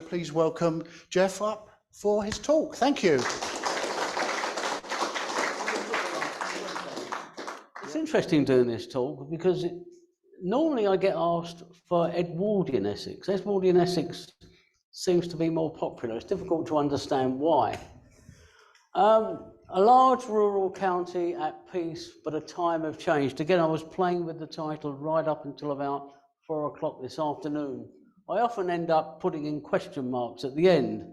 Please welcome Jef up for his talk. Thank you. It's interesting doing this talk because normally I get asked for Edwardian Essex. Edwardian Essex seems to be more popular. It's difficult to understand why. A large rural county at peace, but a time of change. Again, I was playing with the title right up until about 4 o'clock this afternoon. I often end up putting in question marks at the end.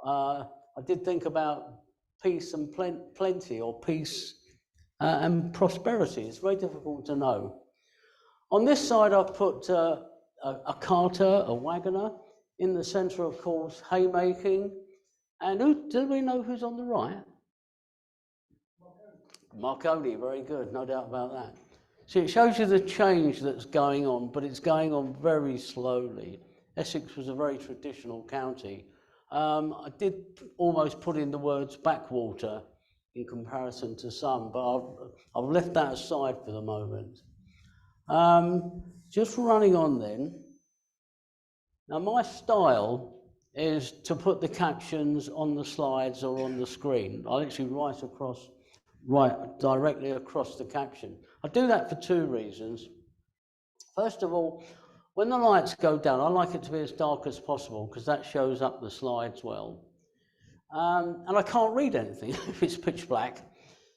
I did think about peace and plenty, or peace and prosperity. It's very difficult to know. On this side, I've put a carter, a wagoner. In the centre, of course, haymaking. And do we know who's on the right? Marconi, very good, no doubt about that. See, it shows you the change that's going on, but it's going on very slowly. Essex was a very traditional county. I did almost put in the words backwater in comparison to some, but I've left that aside for the moment. Just running on then. Now, my style is to put the captions on the slides or on the screen. I literally write directly across the caption. I do that for two reasons. First of all, when the lights go down, I like it to be as dark as possible because that shows up the slides well. And I can't read anything if it's pitch black.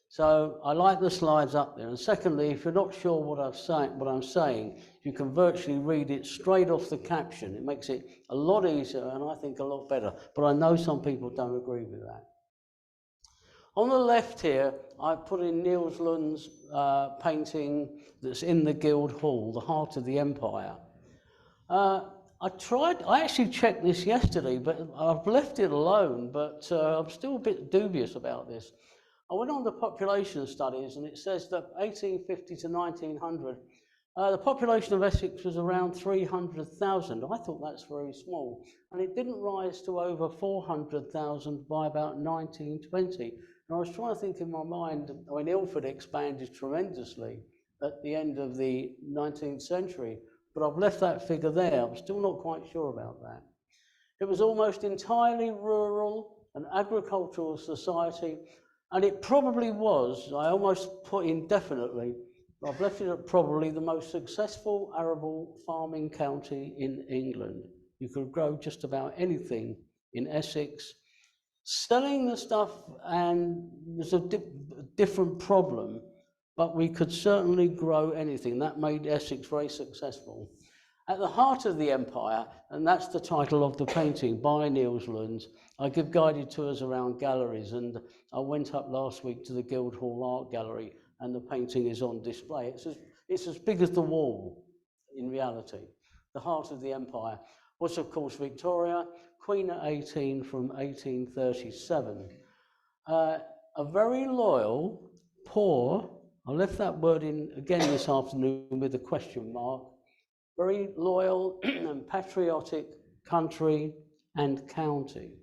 So I like the slides up there. And secondly, if you're not sure what I'm saying, you can virtually read it straight off the caption. It makes it a lot easier and I think a lot better. But I know some people don't agree with that. On the left here, I've put in Niels Lund's painting that's in the Guildhall, the heart of the empire. I actually checked this yesterday, but I've left it alone, but I'm still a bit dubious about this. I went on the population studies and it says that 1850 to 1900, the population of Essex was around 300,000. I thought that's very small. And it didn't rise to over 400,000 by about 1920. And I was trying to think in my mind, I mean, Ilford expanded tremendously at the end of the 19th century, but I've left that figure there. I'm still not quite sure about that. It was almost entirely rural and agricultural society, and it probably was, I almost put indefinitely, but I've left it at probably the most successful arable farming county in England. You could grow just about anything in Essex. Selling the stuff and was a different problem, but we could certainly grow anything. That made Essex very successful. At the heart of the empire, and that's the title of the painting by Niels Lund, I give guided tours around galleries, and I went up last week to the Guildhall Art Gallery, and the painting is on display. It's as big as the wall, in reality. The heart of the empire was, of course, Victoria, Queen at 18 from 1837. A very loyal, poor, I left that word in again this afternoon with a question mark, very loyal and patriotic country and county.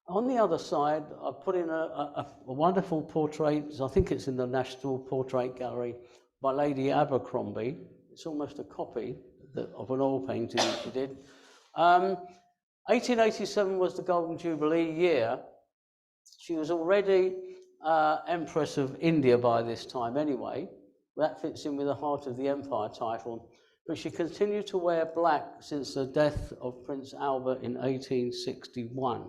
On the other side, I put in a wonderful portrait, I think it's in the National Portrait Gallery, by Lady Abercrombie. It's almost a copy of an oil painting that she did. 1887 was the Golden Jubilee year. She was already Empress of India by this time anyway. That fits in with the Heart of the Empire title. But she continued to wear black since the death of Prince Albert in 1861.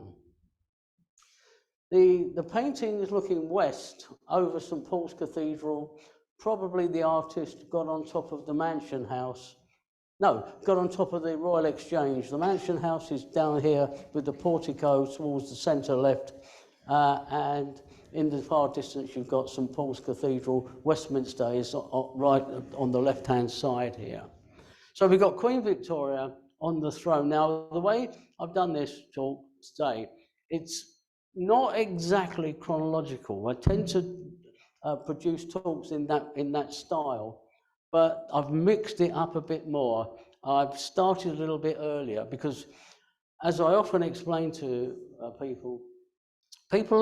The painting is looking west over St. Paul's Cathedral. Probably the artist got on top of the Mansion House. No, got on top of the Royal Exchange. The Mansion House is down here with the portico towards the centre left. And in the far distance, you've got St. Paul's Cathedral. Westminster is right on the left-hand side here. So we've got Queen Victoria on the throne. Now, the way I've done this talk today, it's not exactly chronological. I tend to produce talks in that style, but I've mixed it up a bit more. I've started a little bit earlier because, as I often explain to people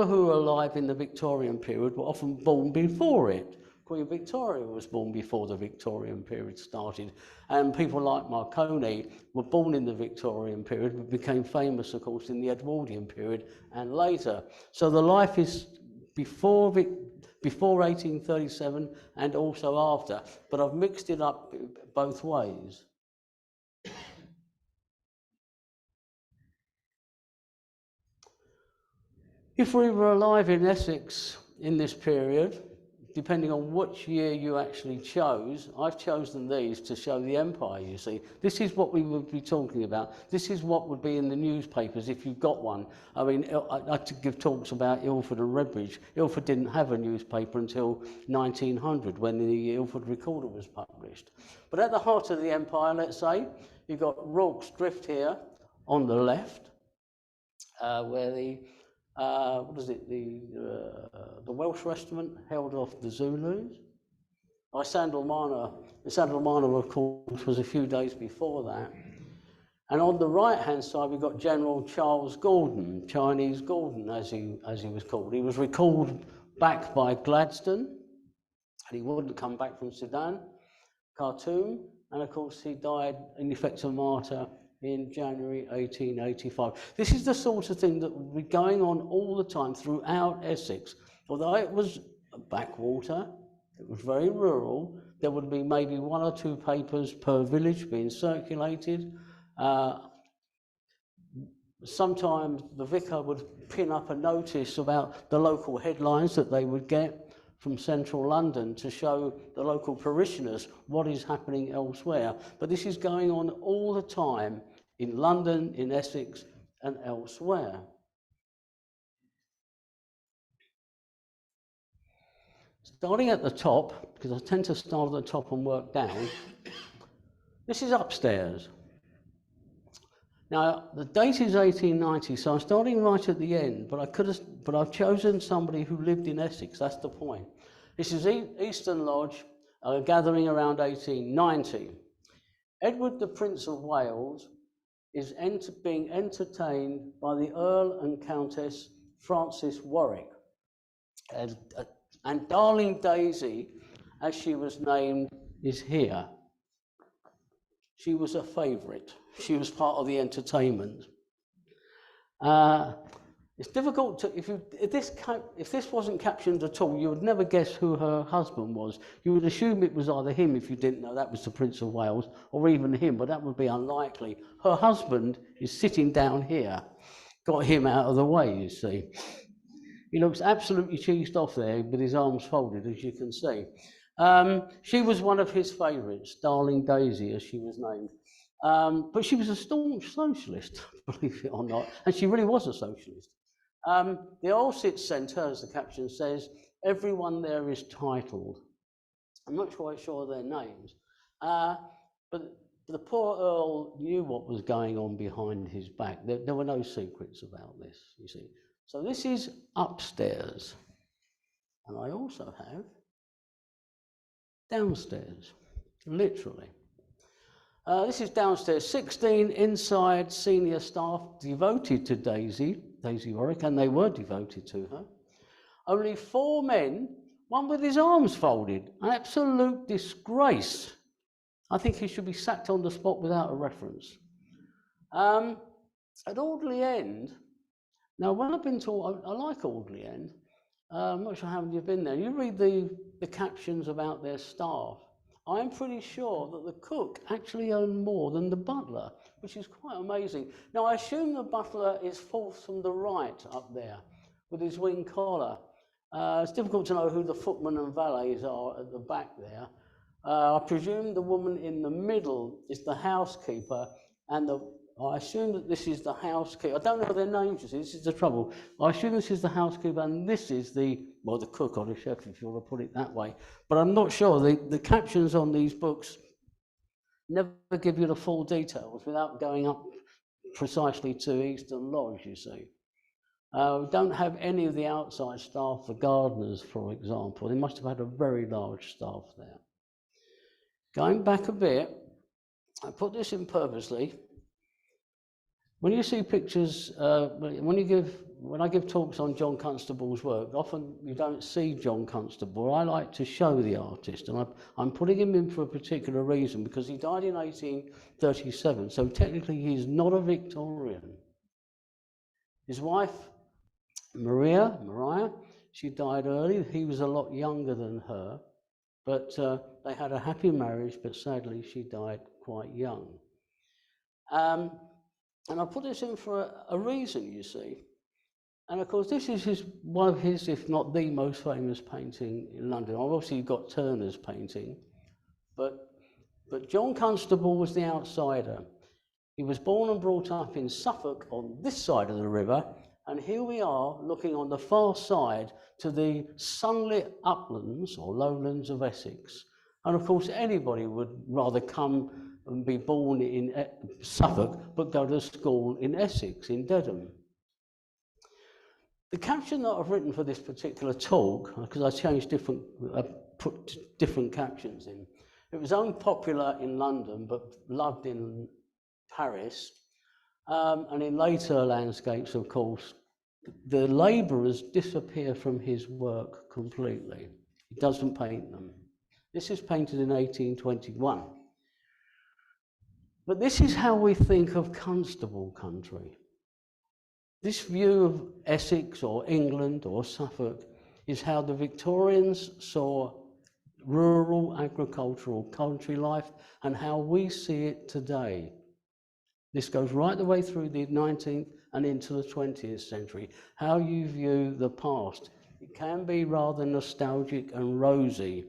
who are alive in the Victorian period were often born before it. Of Queen Victoria was born before the Victorian period started, and people like Marconi were born in the Victorian period but became famous, of course, in the Edwardian period and later. So the life is before 1837 and also after, but I've mixed it up both ways. If we were alive in Essex in this period, depending on which year you actually chose, I've chosen these to show the empire, you see. This is what we would be talking about. This is what would be in the newspapers if you got one. I mean, I give talks about Ilford and Redbridge. Ilford didn't have a newspaper until 1900 when the Ilford Recorder was published. But at the heart of the empire, let's say, you've got Rorke's Drift here on the left, where the the Welsh regiment held off the Zulus. Sandalmana, of course, was a few days before that. And on the right-hand side, we've got General Charles Gordon, Chinese Gordon, as he was called. He was recalled back by Gladstone, and he wouldn't come back from Sudan, Khartoum, and of course he died in effect a martyr in January 1885. This is the sort of thing that would be going on all the time throughout Essex. Although it was a backwater, it was very rural, there would be maybe one or two papers per village being circulated. Sometimes the vicar would pin up a notice about the local headlines that they would get from central London to show the local parishioners what is happening elsewhere. But this is going on all the time in London, in Essex, and elsewhere. Starting at the top, because I tend to start at the top and work down, this is upstairs. Now, the date is 1890, so I'm starting right at the end, but I've chosen somebody who lived in Essex, that's the point. This is Eastern Lodge, gathering around 1890. Edward, the Prince of Wales, is being entertained by the Earl and Countess Frances Warwick. And Darling Daisy, as she was named, is here. She was a favourite. She was part of the entertainment. It's difficult to, if this wasn't captioned at all, you would never guess who her husband was. You would assume it was either him if you didn't know that was the Prince of Wales, or even him, but that would be unlikely. Her husband is sitting down here. Got him out of the way, you see. He looks absolutely cheesed off there with his arms folded, as you can see. She was one of his favourites, Darling Daisy, as she was named. But she was a staunch socialist, believe it or not, and she really was a socialist. The Allsitz Centre, as the caption says, everyone there is titled. I'm not quite sure of their names, but the poor Earl knew what was going on behind his back. There were no secrets about this, you see. So this is upstairs, and I also have downstairs, literally. This is downstairs, 16 inside senior staff devoted to Daisy Warwick, and they were devoted to her. Only 4 men, one with his arms folded, an absolute disgrace. I think he should be sacked on the spot without a reference. At Audley End, now when I've been taught, I like Audley End. I'm not sure how many you've been there. You read the captions about their staff. I'm pretty sure that the cook actually earned more than the butler, which is quite amazing. Now, I assume the butler is fourth from the right up there with his wing collar. It's difficult to know who the footmen and valets are at the back there. I presume the woman in the middle is the housekeeper, and I assume that this is the housekeeper. I don't know their names, you see, this is the trouble. I assume this is the housekeeper, and this is the cook or the chef, if you want to put it that way. But I'm not sure. The captions on these books never give you the full details without going up precisely to Eastern Lodge, you see. We don't have any of the outside staff, the gardeners, for example. They must have had a very large staff there. Going back a bit, I put this in purposely. When you see pictures, when I give talks on John Constable's work, often you don't see John Constable. I like to show the artist, and I'm putting him in for a particular reason, because he died in 1837, so technically he's not a Victorian. His wife, Mariah, she died early. He was a lot younger than her, but they had a happy marriage, but sadly she died quite young. And I put this in for a reason, you see. And of course, this is one of his, if not the most famous painting in London. Obviously, you've got Turner's painting, but John Constable was the outsider. He was born and brought up in Suffolk on this side of the river, and here we are looking on the far side to the sunlit uplands or lowlands of Essex. And of course, anybody would rather come and be born in Suffolk, but go to school in Essex, in Dedham. The caption that I've written for this particular talk, because I put different captions in, it was unpopular in London, but loved in Paris, and in later landscapes, of course, the labourers disappear from his work completely. He doesn't paint them. This is painted in 1821. But this is how we think of Constable country. This view of Essex or England or Suffolk is how the Victorians saw rural agricultural country life and how we see it today. This goes right the way through the 19th and into the 20th century. How you view the past. It can be rather nostalgic and rosy.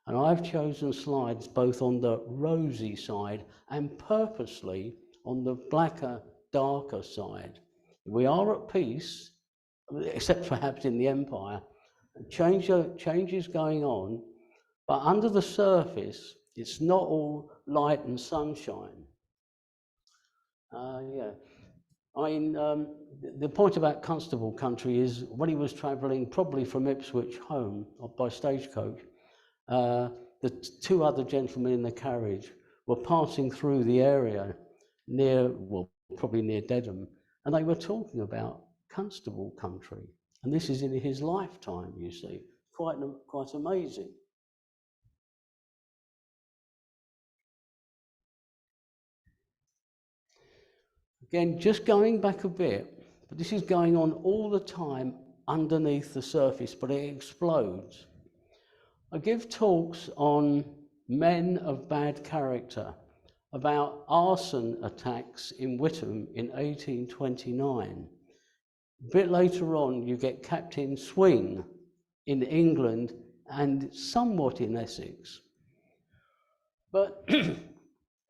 And I've chosen slides both on the rosy side and purposely on the blacker, darker side. We are at peace, except perhaps in the Empire. Change is going on, but under the surface, it's not all light and sunshine. The point about Constable country is when he was travelling, probably from Ipswich home by stagecoach, the two other gentlemen in the carriage were passing through the area probably near Dedham, and they were talking about Constable country. And this is in his lifetime, you see. Quite amazing. Again, just going back a bit, but this is going on all the time underneath the surface, but it explodes. I give talks on men of bad character, about arson attacks in Witham in 1829. A bit later on, you get Captain Swing in England and somewhat in Essex. But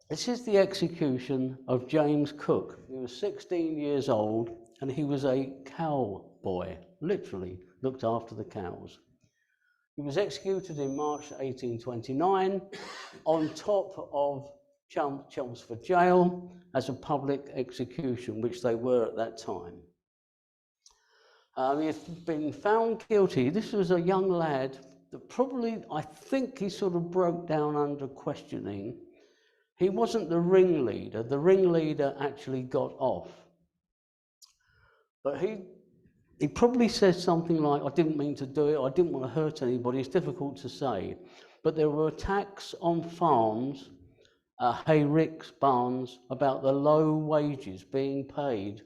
this is the execution of James Cook. He was 16 years old and he was a cowboy, literally looked after the cows. He was executed in March 1829 on top of Chelmsford Jail as a public execution, which they were at that time. He had been found guilty. This was a young lad that probably, I think he sort of broke down under questioning. He wasn't the ringleader. The ringleader actually got off. But he probably said something like, I didn't mean to do it, I didn't want to hurt anybody. It's difficult to say. But there were attacks on farms, hayricks, barns, about the low wages being paid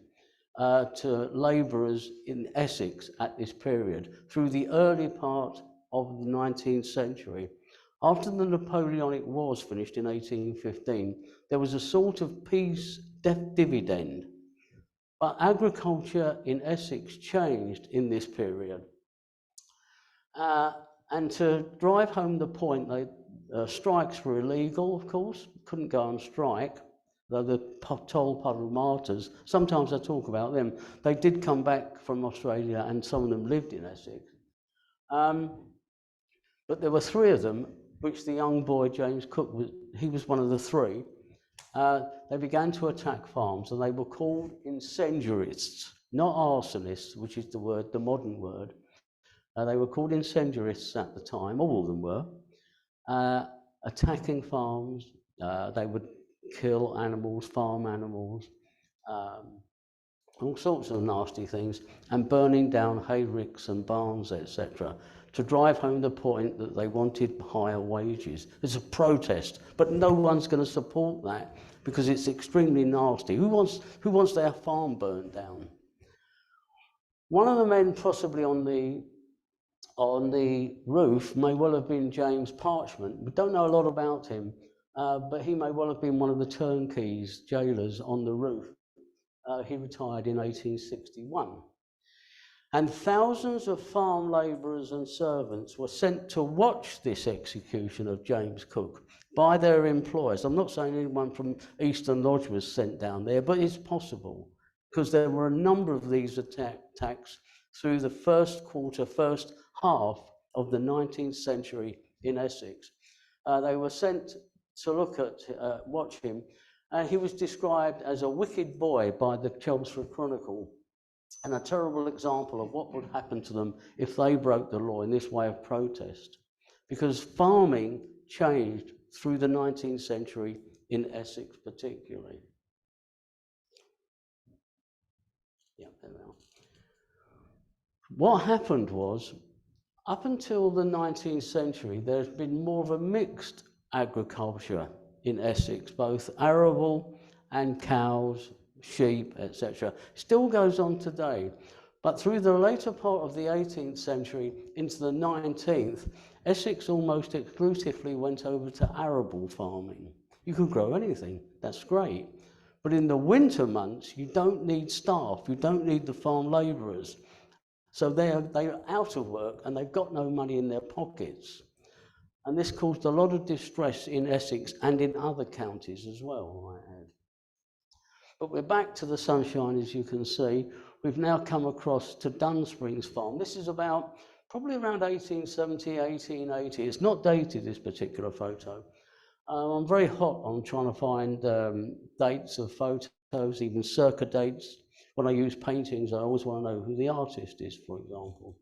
to labourers in Essex at this period, through the early part of the 19th century. After the Napoleonic Wars finished in 1815, there was a sort of peace dividend. But agriculture in Essex changed in this period. And to drive home the point, strikes were illegal, of course, couldn't go on strike, though the toll puddle martyrs, sometimes I talk about them, they did come back from Australia and some of them lived in Essex. But there were three of them, which the young boy, James Cook, he was one of the three. They began to attack farms and they were called incendiarists, not arsonists, which is the modern word. They were called incendiarists at the time, all of them were, attacking farms. They would kill animals, farm animals, all sorts of nasty things, and burning down hayricks and barns, etc., to drive home the point that they wanted higher wages. It's a protest, but no one's going to support that because it's extremely nasty. Who wants their farm burnt down? One of the men possibly on the roof may well have been James Parchment. We don't know a lot about him, but he may well have been one of the turnkeys, jailers on the roof. He retired in 1861. And thousands of farm labourers and servants were sent to watch this execution of James Cook by their employers. I'm not saying anyone from Eastern Lodge was sent down there, but it's possible, because there were a number of these attacks through the first half of the 19th century in Essex. They were sent to watch him. He was described as a wicked boy by the Chelmsford Chronicle, and a terrible example of what would happen to them if they broke the law in this way of protest. Because farming changed through the 19th century in Essex particularly. Yeah, there we are. What happened was, up until the 19th century, there's been more of a mixed agriculture in Essex, both arable and cows, sheep, etc. Still goes on today. But through the later part of the 18th century into the 19th, Essex almost exclusively went over to arable farming. You could grow anything, that's great. But in the winter months, you don't need staff, you don't need the farm labourers. So they're out of work and they've got no money in their pockets. And this caused a lot of distress in Essex and in other counties as well, I might add. But we're back to the sunshine, as you can see. We've now come across to Dunsprings Farm. This is probably around 1870, 1880. It's not dated, this particular photo. I'm very hot on trying to find dates of photos, even circa dates. When I use paintings, I always want to know who the artist is, for example.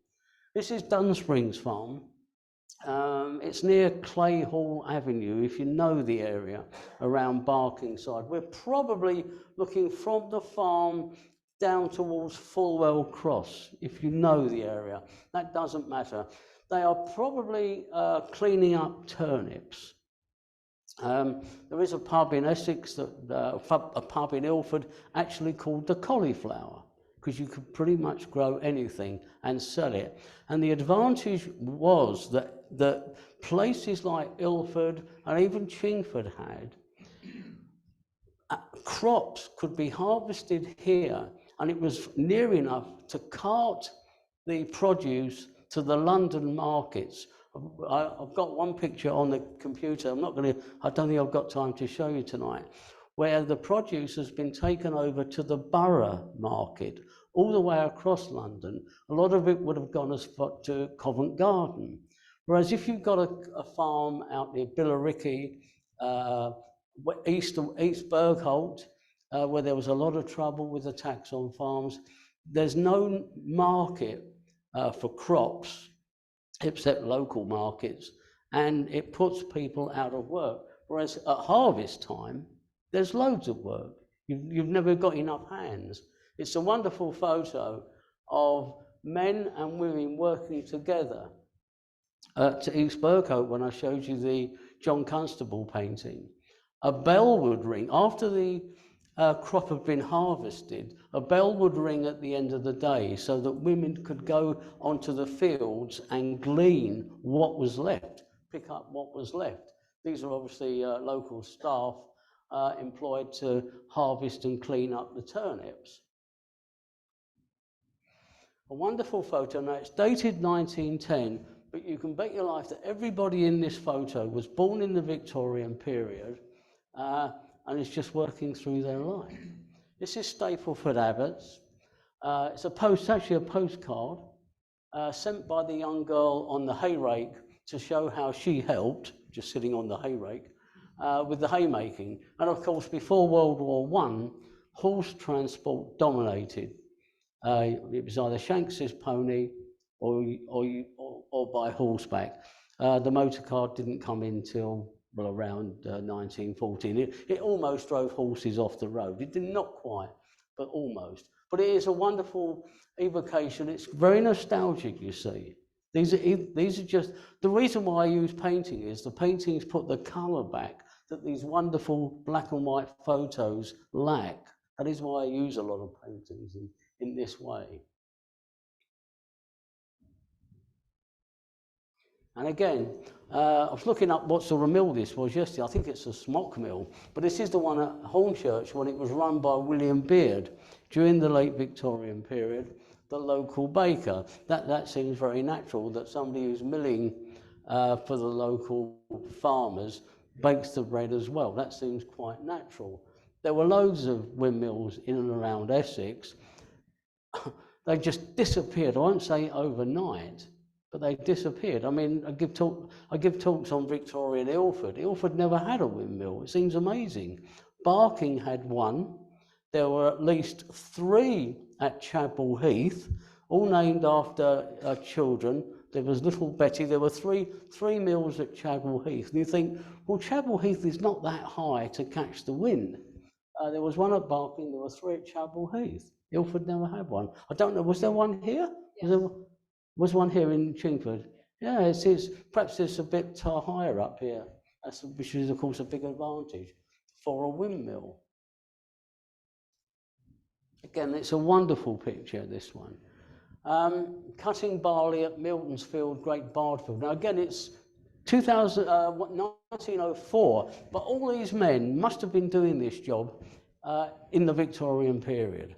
This is Dunsprings Farm. It's near Clayhall Avenue, if you know the area, around Barkingside. We're probably looking from the farm down towards Fulwell Cross, if you know the area. That doesn't matter. They are probably cleaning up turnips. There is a pub in Essex, a pub in Ilford, actually called the Cauliflower, because you could pretty much grow anything and sell it. And the advantage was that places like Ilford and even Chingford had crops could be harvested here, and it was near enough to cart the produce to the London markets. I've got one picture on the computer. I don't think I've got time to show you tonight, where the produce has been taken over to the borough market all the way across London. A lot of it would have gone as far to Covent Garden. Whereas if you've got a farm out near Billericay, East Bergholt, where there was a lot of trouble with the tax on farms, there's no market for crops except local markets, and it puts people out of work. Whereas at harvest time, there's loads of work. You've never got enough hands. It's a wonderful photo of men and women working together to East Bergholt when I showed you the John Constable painting. A bell would ring after the crop had been harvested. A bell would ring at the end of the day so that women could go onto the fields and glean what was left, pick up what was left. These are obviously local staff employed to harvest and clean up the turnips. A wonderful photo. Now it's dated 1910, but you can bet your life that everybody in this photo was born in the Victorian period and is just working through their life. This is Stapleford Abbots. It's actually a postcard sent by the young girl on the hayrake to show how she helped, just sitting on the hayrake, with the haymaking. And of course, before World War I, horse transport dominated. It was either Shanks's pony or by horseback. The motor car didn't come in till around 1914. It almost drove horses off the road. It did not quite. but almost. But it is a wonderful evocation. It's very nostalgic, you see. These are just, the reason why I use painting is the paintings put the colour back that these wonderful black and white photos lack. That is why I use a lot of paintings in this way. And again, I was looking up what sort of mill this was yesterday. I think it's a smock mill, but this is the one at Hornchurch when it was run by William Beard during the late Victorian period, the local baker. That seems very natural that somebody who's milling for the local farmers bakes the bread as well. That seems quite natural. There were loads of windmills in and around Essex. They just disappeared. I won't say overnight, but they disappeared. I mean, I give talks on Victorian Ilford. Ilford never had a windmill. It seems amazing. Barking had one. There were at least 3 at Chapel Heath, all named after children. There was Little Betty. There were three mills at Chapel Heath. And you think, well, Chapel Heath is not that high to catch the wind. There was one at Barking. There were 3 at Chapel Heath. Ilford never had one. I don't know. Was there one here? Yes. Was one here in Chingford? Yeah, it's perhaps it's a bit higher up here, which is of course a big advantage for a windmill. Again, it's a wonderful picture, this one. Cutting barley at Miltonsfield, Great Bardfield. Now again, it's 1904, but all these men must have been doing this job in the Victorian period.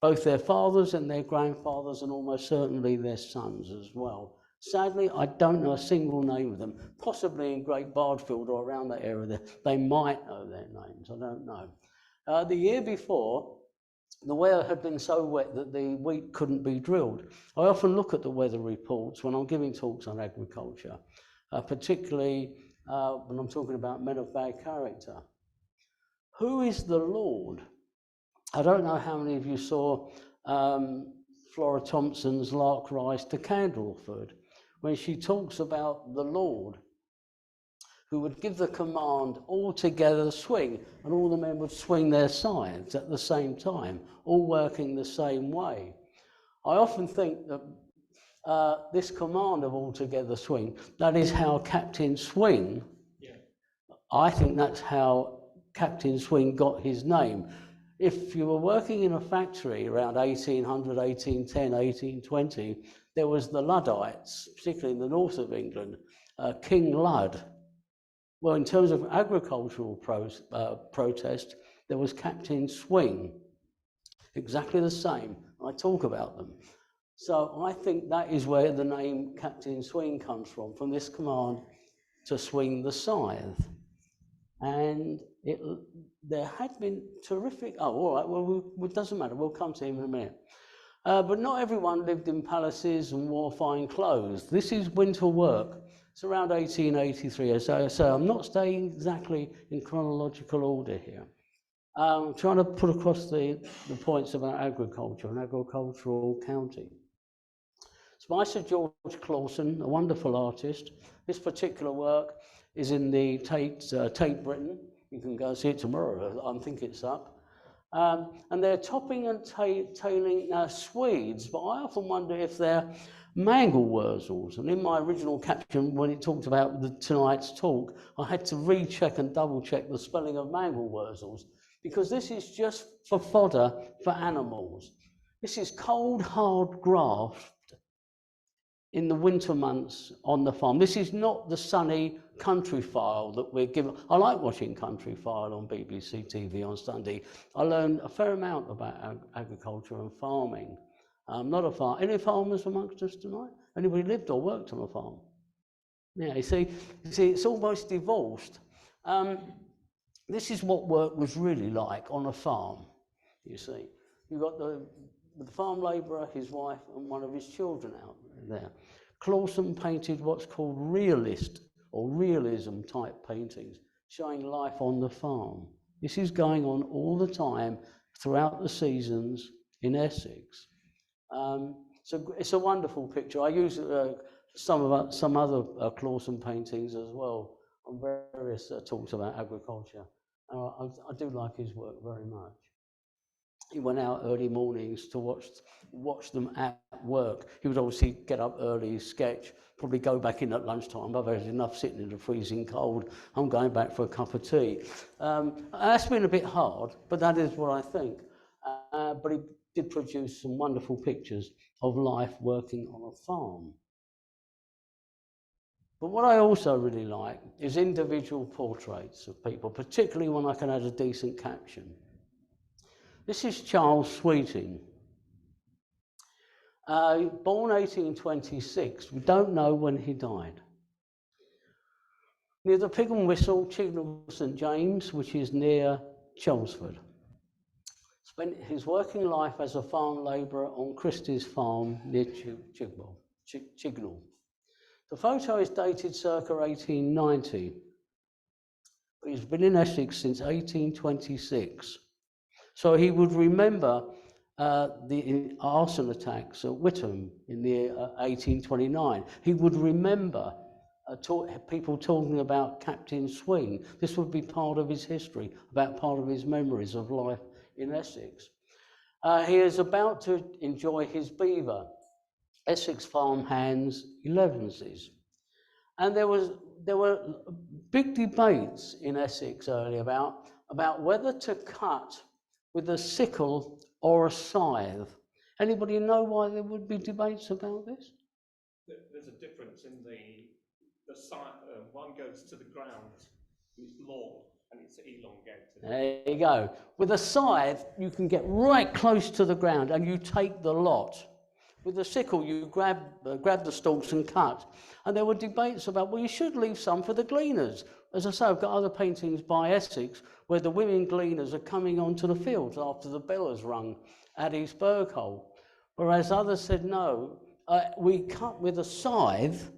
Both their fathers and their grandfathers, and almost certainly their sons as well. Sadly, I don't know a single name of them. Possibly in Great Bardfield or around that area there, they might know their names, I don't know. The year before, the weather had been so wet that the wheat couldn't be drilled. I often look at the weather reports when I'm giving talks on agriculture, particularly when I'm talking about men of bad character. Who is the Lord? I don't know how many of you saw Flora Thompson's Lark Rise to Candleford, when she talks about the Lord, who would give the command, all together swing, and all the men would swing their scythes at the same time, all working the same way. I often think that this command of all together swing, that is how Captain Swing, I think that's how Captain Swing got his name. If you were working in a factory around 1800, 1810, 1820, there was the Luddites, particularly in the north of England, King Lud. Well, in terms of agricultural protest, there was Captain Swing, exactly the same. I talk about them. So I think that is where the name Captain Swing comes from this command to swing the scythe. And there had been terrific, all right, well, it doesn't matter, we'll come to him in a minute. But not everyone lived in palaces and wore fine clothes. This is winter work. It's around 1883, so I'm not staying exactly in chronological order here. I'm trying to put across the points about agriculture and agricultural county. It's by Sir George Clausen, a wonderful artist. This particular work is in the Tate Britain. You can go see it tomorrow, I think it's up. And they're topping and tailing Swedes, but I often wonder if they're mangelwurzels. And in my original caption, when it talked about tonight's talk, I had to recheck and double check the spelling of mangelwurzels, because this is just for fodder for animals. This is cold, hard graft in the winter months on the farm. This is not the sunny country file that we're given. I like watching Country File on BBC TV on Sunday. I learned a fair amount about agriculture and farming. I'm not a farmer. Any farmers amongst us tonight? Anybody lived or worked on a farm? Yeah, you see, it's almost divorced. This is what work was really like on a farm, you see. You've got the farm labourer, his wife, and one of his children out there. Clausen painted what's called realist or realism type paintings, showing life on the farm. This is going on all the time throughout the seasons in Essex. So it's a wonderful picture. I use some other Clausen paintings as well on various talks about agriculture. I do like his work very much. he went out early mornings to watch them at work. He would obviously get up early, sketch, probably go back in at lunchtime. I've had enough sitting in the freezing cold. I'm going back for a cup of tea. That's been a bit hard, but that is what I think. But he did produce some wonderful pictures of life working on a farm. But what I also really like is individual portraits of people, particularly when I can add a decent caption. This is Charles Sweeting. Born 1826, we don't know when he died. Near the Pig and Whistle, Chignal St James, which is near Chelmsford. Spent his working life as a farm labourer on Christie's farm near Chignal. The photo is dated circa 1890, but he's been in Essex since 1826. So he would remember the arson attacks at Whittam in the year 1829. He would remember people talking about Captain Swing. This would be part of his history, about part of his memories of life in Essex. He is about to enjoy his beaver, Essex farm hands 11s. And there were big debates in Essex early about whether to cut with a sickle or a scythe. Anybody know why there would be debates about this? There's a difference in the scythe. One goes to the ground, it's long and it's elongated. There you go. With a scythe, you can get right close to the ground and you take the lot. With a sickle, you grab the stalks and cut. And there were debates about, well, you should leave some for the gleaners. As I say, I've got other paintings by Essex where the women gleaners are coming onto the fields after the bell has rung at East Berghole. Whereas others said, no, we cut with a scythe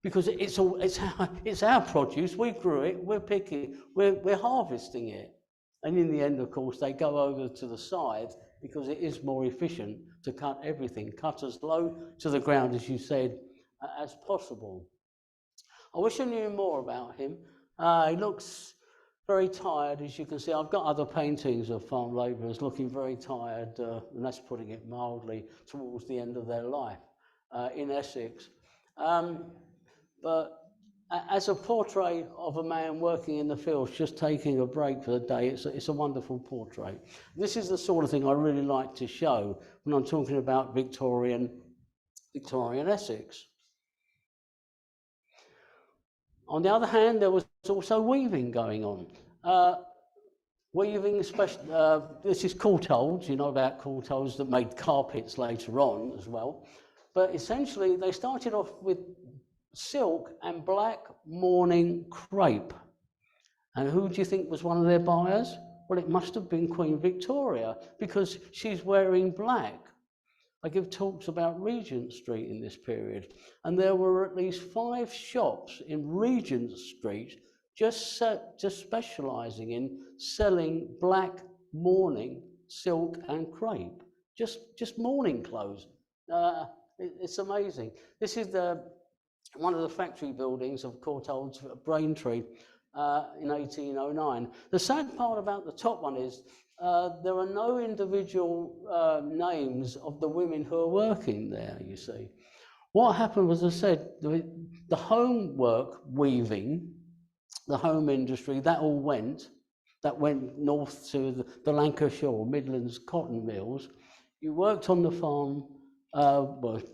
because it's our produce, we grew it, we're picking, we're harvesting it. And in the end, of course, they go over to the scythe because it is more efficient to cut everything, cut as low to the ground, as you said, as possible. I wish I knew more about him. He looks very tired, as you can see. I've got other paintings of farm labourers looking very tired, and that's putting it mildly, towards the end of their life in Essex. But as a portrait of a man working in the fields, just taking a break for the day, it's a wonderful portrait. This is the sort of thing I really like to show when I'm talking about Victorian Essex. On the other hand, there was also weaving going on. Weaving, especially, this is courtolds, you know about courtolds that made carpets later on as well. But essentially, they started off with silk and black mourning crepe. And who do you think was one of their buyers? Well, it must have been Queen Victoria, because she's wearing black. I give talks about Regent Street in this period, and there were at least 5 shops in Regent Street just specialising in selling black mourning silk and crepe, just mourning clothes. It's amazing. This is one of the factory buildings of Courtaulds at Braintree in 1809. The sad part about the top one is there are no individual names of the women who are working there, you see. What happened was, as I said, the homework weaving, the home industry, that went north to the Lancashire or Midlands cotton mills. You worked on the farm,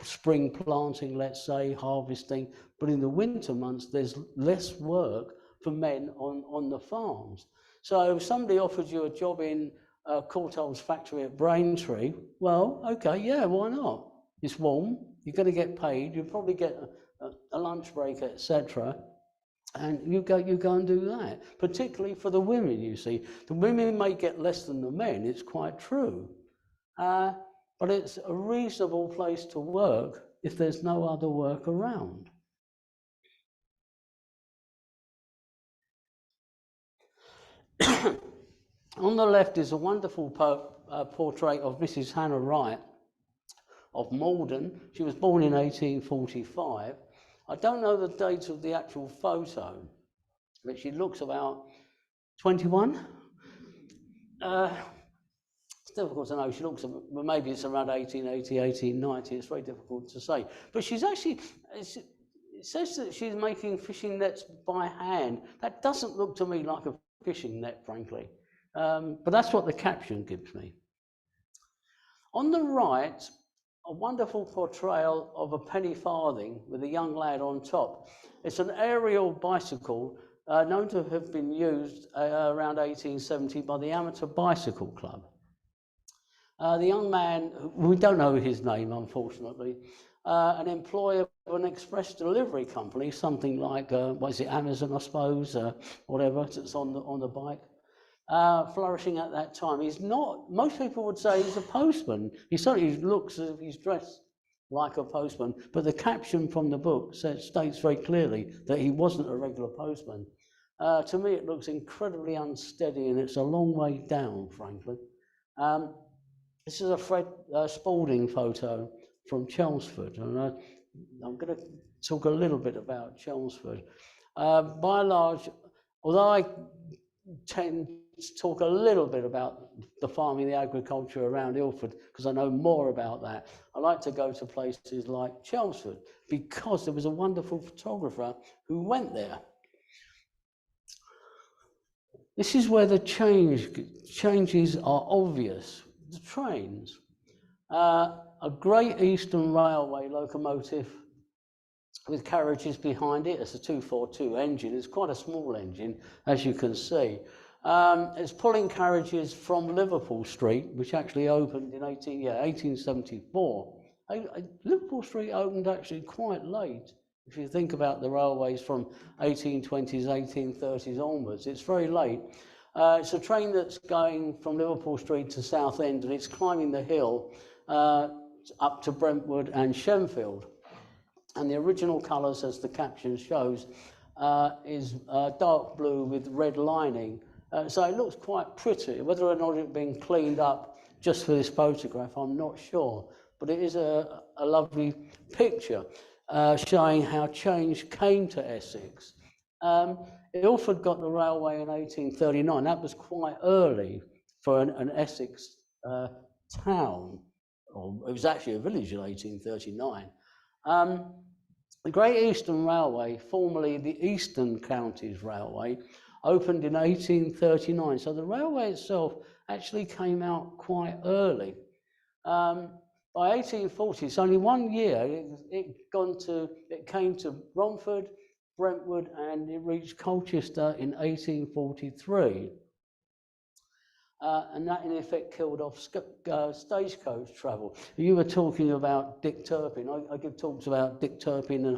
spring planting, let's say, harvesting, but in the winter months, there's less work for men on the farms. So if somebody offered you a job in Courtaulds factory at Braintree, well, okay, yeah, why not? It's warm, you're going to get paid, you'll probably get a lunch break, etc. And you go and do that, particularly for the women, you see. The women may get less than the men, it's quite true. But it's a reasonable place to work if there's no other work around. On the left is a wonderful portrait of Mrs. Hannah Wright of Malden. She was born in 1845. I don't know the date of the actual photo, but she looks about 21. difficult to know. She looks, well, maybe it's around 1880, 1890. It's very difficult to say. But she's actually, it says that she's making fishing nets by hand. That doesn't look to me like a fishing net, frankly. But that's what the caption gives me. On the right, a wonderful portrayal of a penny farthing with a young lad on top. It's an aerial bicycle known to have been used around 1870 by the Amateur Bicycle Club. The young man, we don't know his name, unfortunately, an employee of an express delivery company, something like, what is it, Amazon, I suppose, whatever, that's on the bike, flourishing at that time. He's not, most people would say he's a postman. He certainly looks as if he's dressed like a postman, but the caption from the book states very clearly that he wasn't a regular postman. To me, it looks incredibly unsteady, and it's a long way down, frankly. This is a Fred Spalding photo from Chelmsford, and I'm going to talk a little bit about Chelmsford. By and large, although I tend to talk a little bit about the farming, the agriculture around Ilford, because I know more about that, I like to go to places like Chelmsford, because there was a wonderful photographer who went there. This is where the changes are obvious. The trains. A Great Eastern Railway locomotive with carriages behind it. It's a 242 engine. It's quite a small engine, as you can see. It's pulling carriages from Liverpool Street, which actually opened in 1874. Liverpool Street opened actually quite late. If you think about the railways from 1820s, 1830s onwards, it's very late. It's a train that's going from Liverpool Street to Southend, and it's climbing the hill up to Brentwood and Shenfield. And the original colours, as the caption shows, is dark blue with red lining. So it looks quite pretty. Whether or not it's been cleaned up just for this photograph, I'm not sure. But it is a lovely picture showing how change came to Essex. Ilford got the railway in 1839. That was quite early for an Essex town. Or it was actually a village in 1839. The Great Eastern Railway, formerly the Eastern Counties Railway, opened in 1839. So the railway itself actually came out quite early. By 1840, it's only 1 year, it came to Romford, Brentwood, and it reached Colchester in 1843. And that in effect killed off stagecoach travel. You were talking about Dick Turpin. I give talks about Dick Turpin, and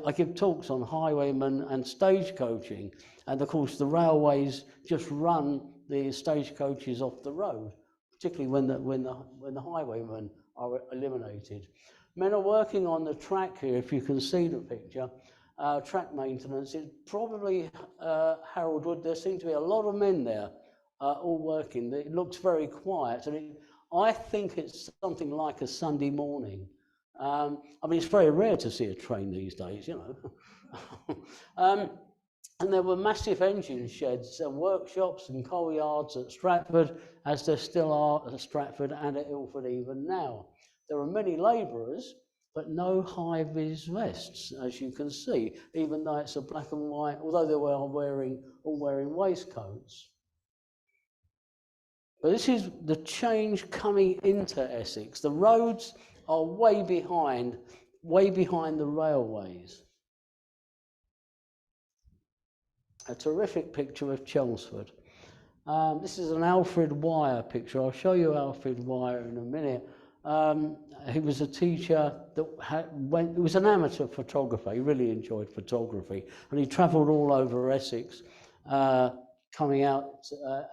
I give talks on highwaymen and stagecoaching. And of course, the railways just run the stagecoaches off the road, particularly when the highwaymen are eliminated. Men are working on the track here. If you can see the picture, track maintenance. It's probably Harold Wood. There seem to be a lot of men there. All working. It looks very quiet, and I think it's something like a Sunday morning. I mean, it's very rare to see a train these days, you know. And there were massive engine sheds and workshops and coal yards at Stratford, as there still are at Stratford and at Ilford even now. There are many labourers, but no high-vis vests, as you can see, even though it's a black and white, although they were all wearing waistcoats. But this is the change coming into Essex. The roads are way behind the railways. A terrific picture of Chelmsford. This is an Alfred Wire picture. I'll show you Alfred Wire in a minute. He was a teacher that he was an amateur photographer. He really enjoyed photography, and he travelled all over Essex, coming out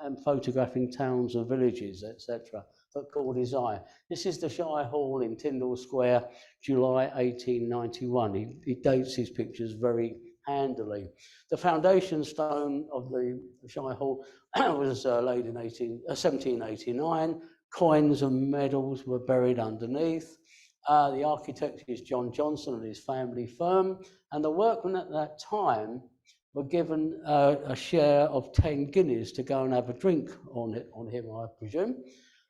and photographing towns and villages, etc., that caught his eye. This is the Shire Hall in Tyndall Square, July 1891. He dates his pictures very handily. The foundation stone of the Shire Hall was laid in 1789. Coins and medals were buried underneath. The architect is John Johnson and his family firm, and the workmen at that time were given a share of 10 guineas to go and have a drink on him, I presume.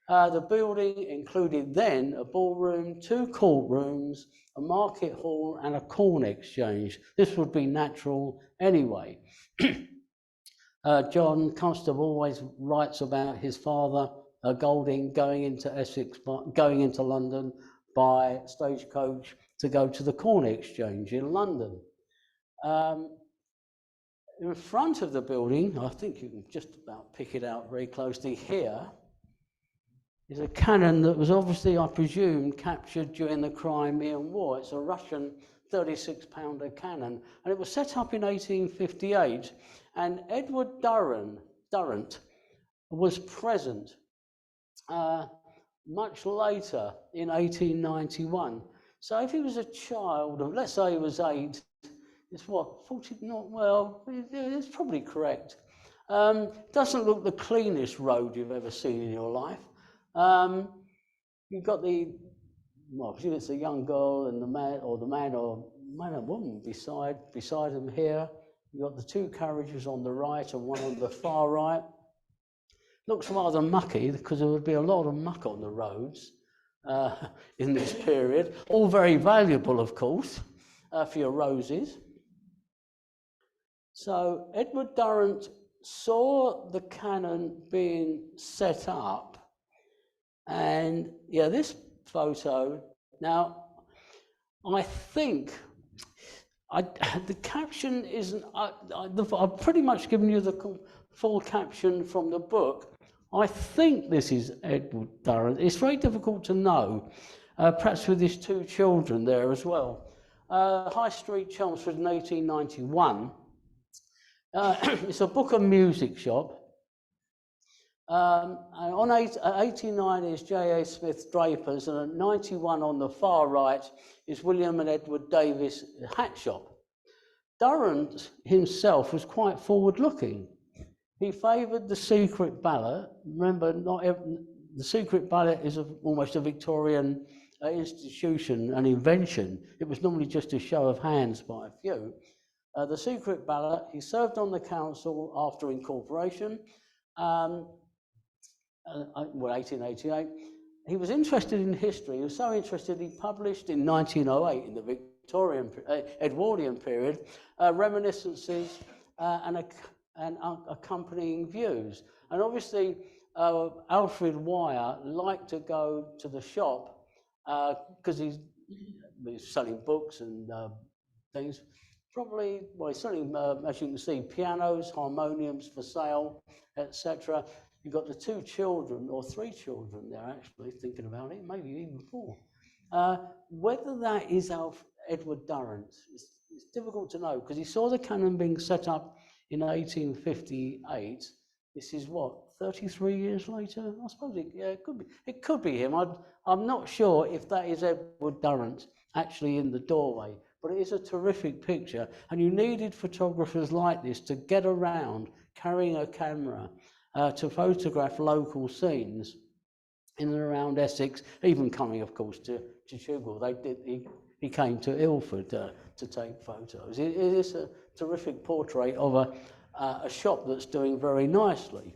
The building included then a ballroom, 2 courtrooms, a market hall and a corn exchange. This would be natural anyway. John Constable always writes about his father, Golding, going into Essex, going into London by stagecoach to go to the corn exchange in London. In front of the building, I think you can just about pick it out very closely here, is a cannon that was obviously, I presume, captured during the Crimean War. It's a Russian 36-pounder cannon, and it was set up in 1858, and Edward Durrant was present much later in 1891. So if he was a child, or let's say he was 8, it's what, 40, not well, it's probably correct. Doesn't look the cleanest road you've ever seen in your life. You've got well, if it's a young girl and the man or woman beside them here. You've got the 2 carriages on the right and one on the far right. Looks rather mucky because there would be a lot of muck on the roads in this period. All very valuable, of course, for your roses. So Edward Durrant saw the cannon being set up, and yeah, this photo. Now, I think the caption isn't. I've pretty much given you the full caption from the book. I think this is Edward Durrant. It's very difficult to know, perhaps with his 2 children there as well. High Street, Chelmsford in 1891. It's a book and music shop. And on 89 is J.A. Smith Drapers, and at 91 on the far right is William and Edward Davis hat shop. Durrant himself was quite forward-looking. He favoured the secret ballot. Remember, the secret ballot is almost a Victorian institution, an invention. It was normally just a show of hands by a few. The secret ballot, he served on the council after incorporation, 1888. He was interested in history. He was so interested he published in 1908, in the Victorian, Edwardian period, reminiscences and accompanying views. And obviously, Alfred Wire liked to go to the shop because he's selling books and things. Probably, well, he's selling, as you can see, pianos, harmoniums for sale, etc. You've got the 2 children, or 3 children there, actually, thinking about it, maybe even 4. Whether that is Edward Durrant, it's difficult to know, because he saw the cannon being set up in 1858. This is what, 33 years later? I suppose it could be. It could be him. I'm not sure if that is Edward Durrant actually in the doorway, but it is a terrific picture, and you needed photographers like this to get around carrying a camera to photograph local scenes in and around Essex, even coming, of course, to Chigwell. He came to Ilford to take photos. It is a terrific portrait of a shop that's doing very nicely.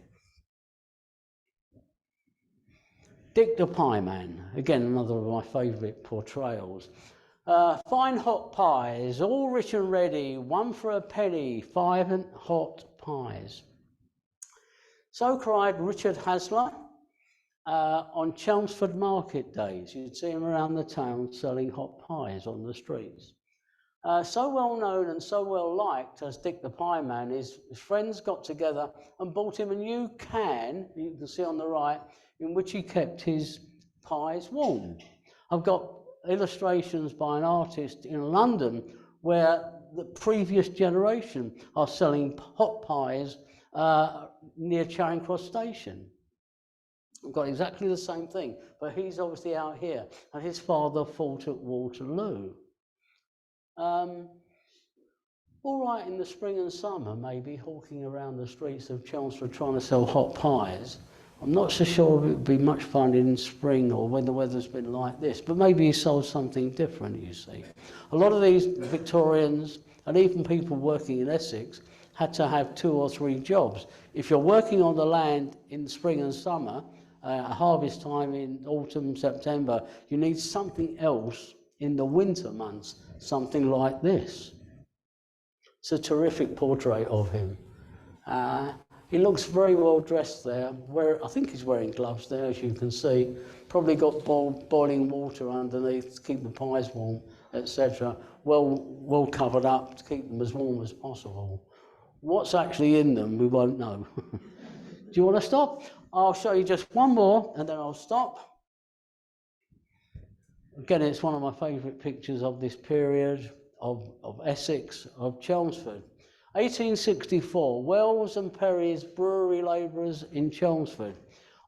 Dick the Pie Man, again, another of my favourite portrayals. Fine hot pies, all rich and ready, 1 for a penny, 5 hot pies. So cried Richard Hasler on Chelmsford market days. You'd see him around the town selling hot pies on the streets. So well known and so well liked as Dick the Pie Man, his friends got together and bought him a new can, you can see on the right, in which he kept his pies warm. I've got illustrations by an artist in London where the previous generation are selling hot pies near Charing Cross Station. I've got exactly the same thing, but he's obviously out here, and his father fought at Waterloo. All right in the spring and summer, maybe hawking around the streets of Chelmsford trying to sell hot pies. I'm not so sure it would be much fun in spring or when the weather's been like this, but maybe he sold something different, you see. A lot of these Victorians and even people working in Essex had to have 2 or 3 jobs. If you're working on the land in spring and summer, harvest time in autumn, September, you need something else in the winter months, something like this. It's a terrific portrait of him. He looks very well dressed there. I think he's wearing gloves there, as you can see. Probably got boiling water underneath to keep the pies warm, etc. Well covered up to keep them as warm as possible. What's actually in them, we won't know. Do you want to stop? I'll show you just one more, and then I'll stop. Again, it's one of my favourite pictures of this period, of Essex, of Chelmsford. 1864, Wells and Perry's brewery labourers in Chelmsford.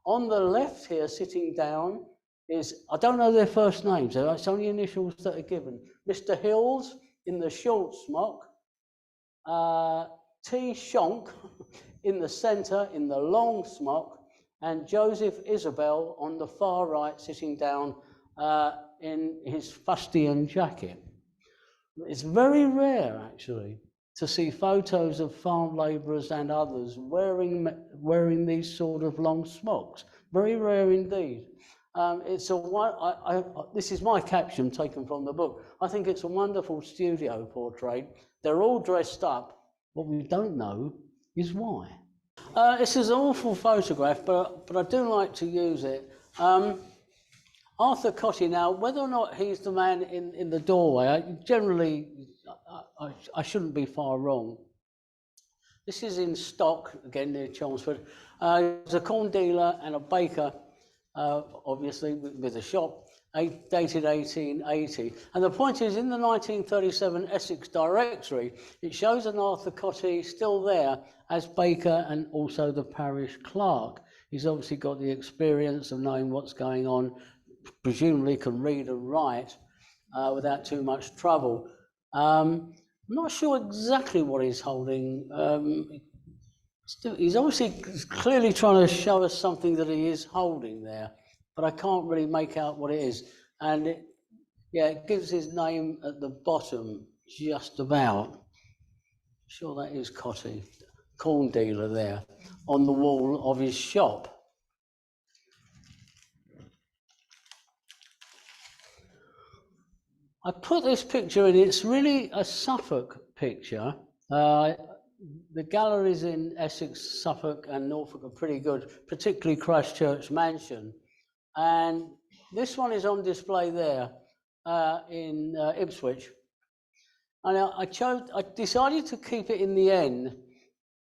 On the left here, sitting down, is, I don't know their first names, it's only initials that are given. Mr. Hills in the short smock, T. Shonk in the centre in the long smock, and Joseph Isabel on the far right, sitting down in his fustian jacket. It's very rare, actually, to see photos of farm labourers and others wearing these sort of long smocks. Very rare indeed. This is my caption taken from the book. I think it's a wonderful studio portrait. They're all dressed up. What we don't know is why. This is an awful photograph, but I do like to use it. Arthur Cotty, now, whether or not he's the man in the doorway, I shouldn't be far wrong. This is in Stock, again near Chelmsford. There's a corn dealer and a baker, obviously, with a shop, dated 1880. And the point is, in the 1937 Essex Directory, it shows an Arthur Cotty still there as baker and also the parish clerk. He's obviously got the experience of knowing what's going on, presumably can read and write without too much trouble. I'm not sure exactly what he's holding. He's obviously clearly trying to show us something that he is holding there, but I can't really make out what it is. And it gives his name at the bottom, just about. Sure that is Cotty, corn dealer there, on the wall of his shop. I put this picture in, it's really a Suffolk picture. The galleries in Essex, Suffolk and Norfolk are pretty good, particularly Christchurch Mansion. And this one is on display there in Ipswich. And I decided to keep it in the end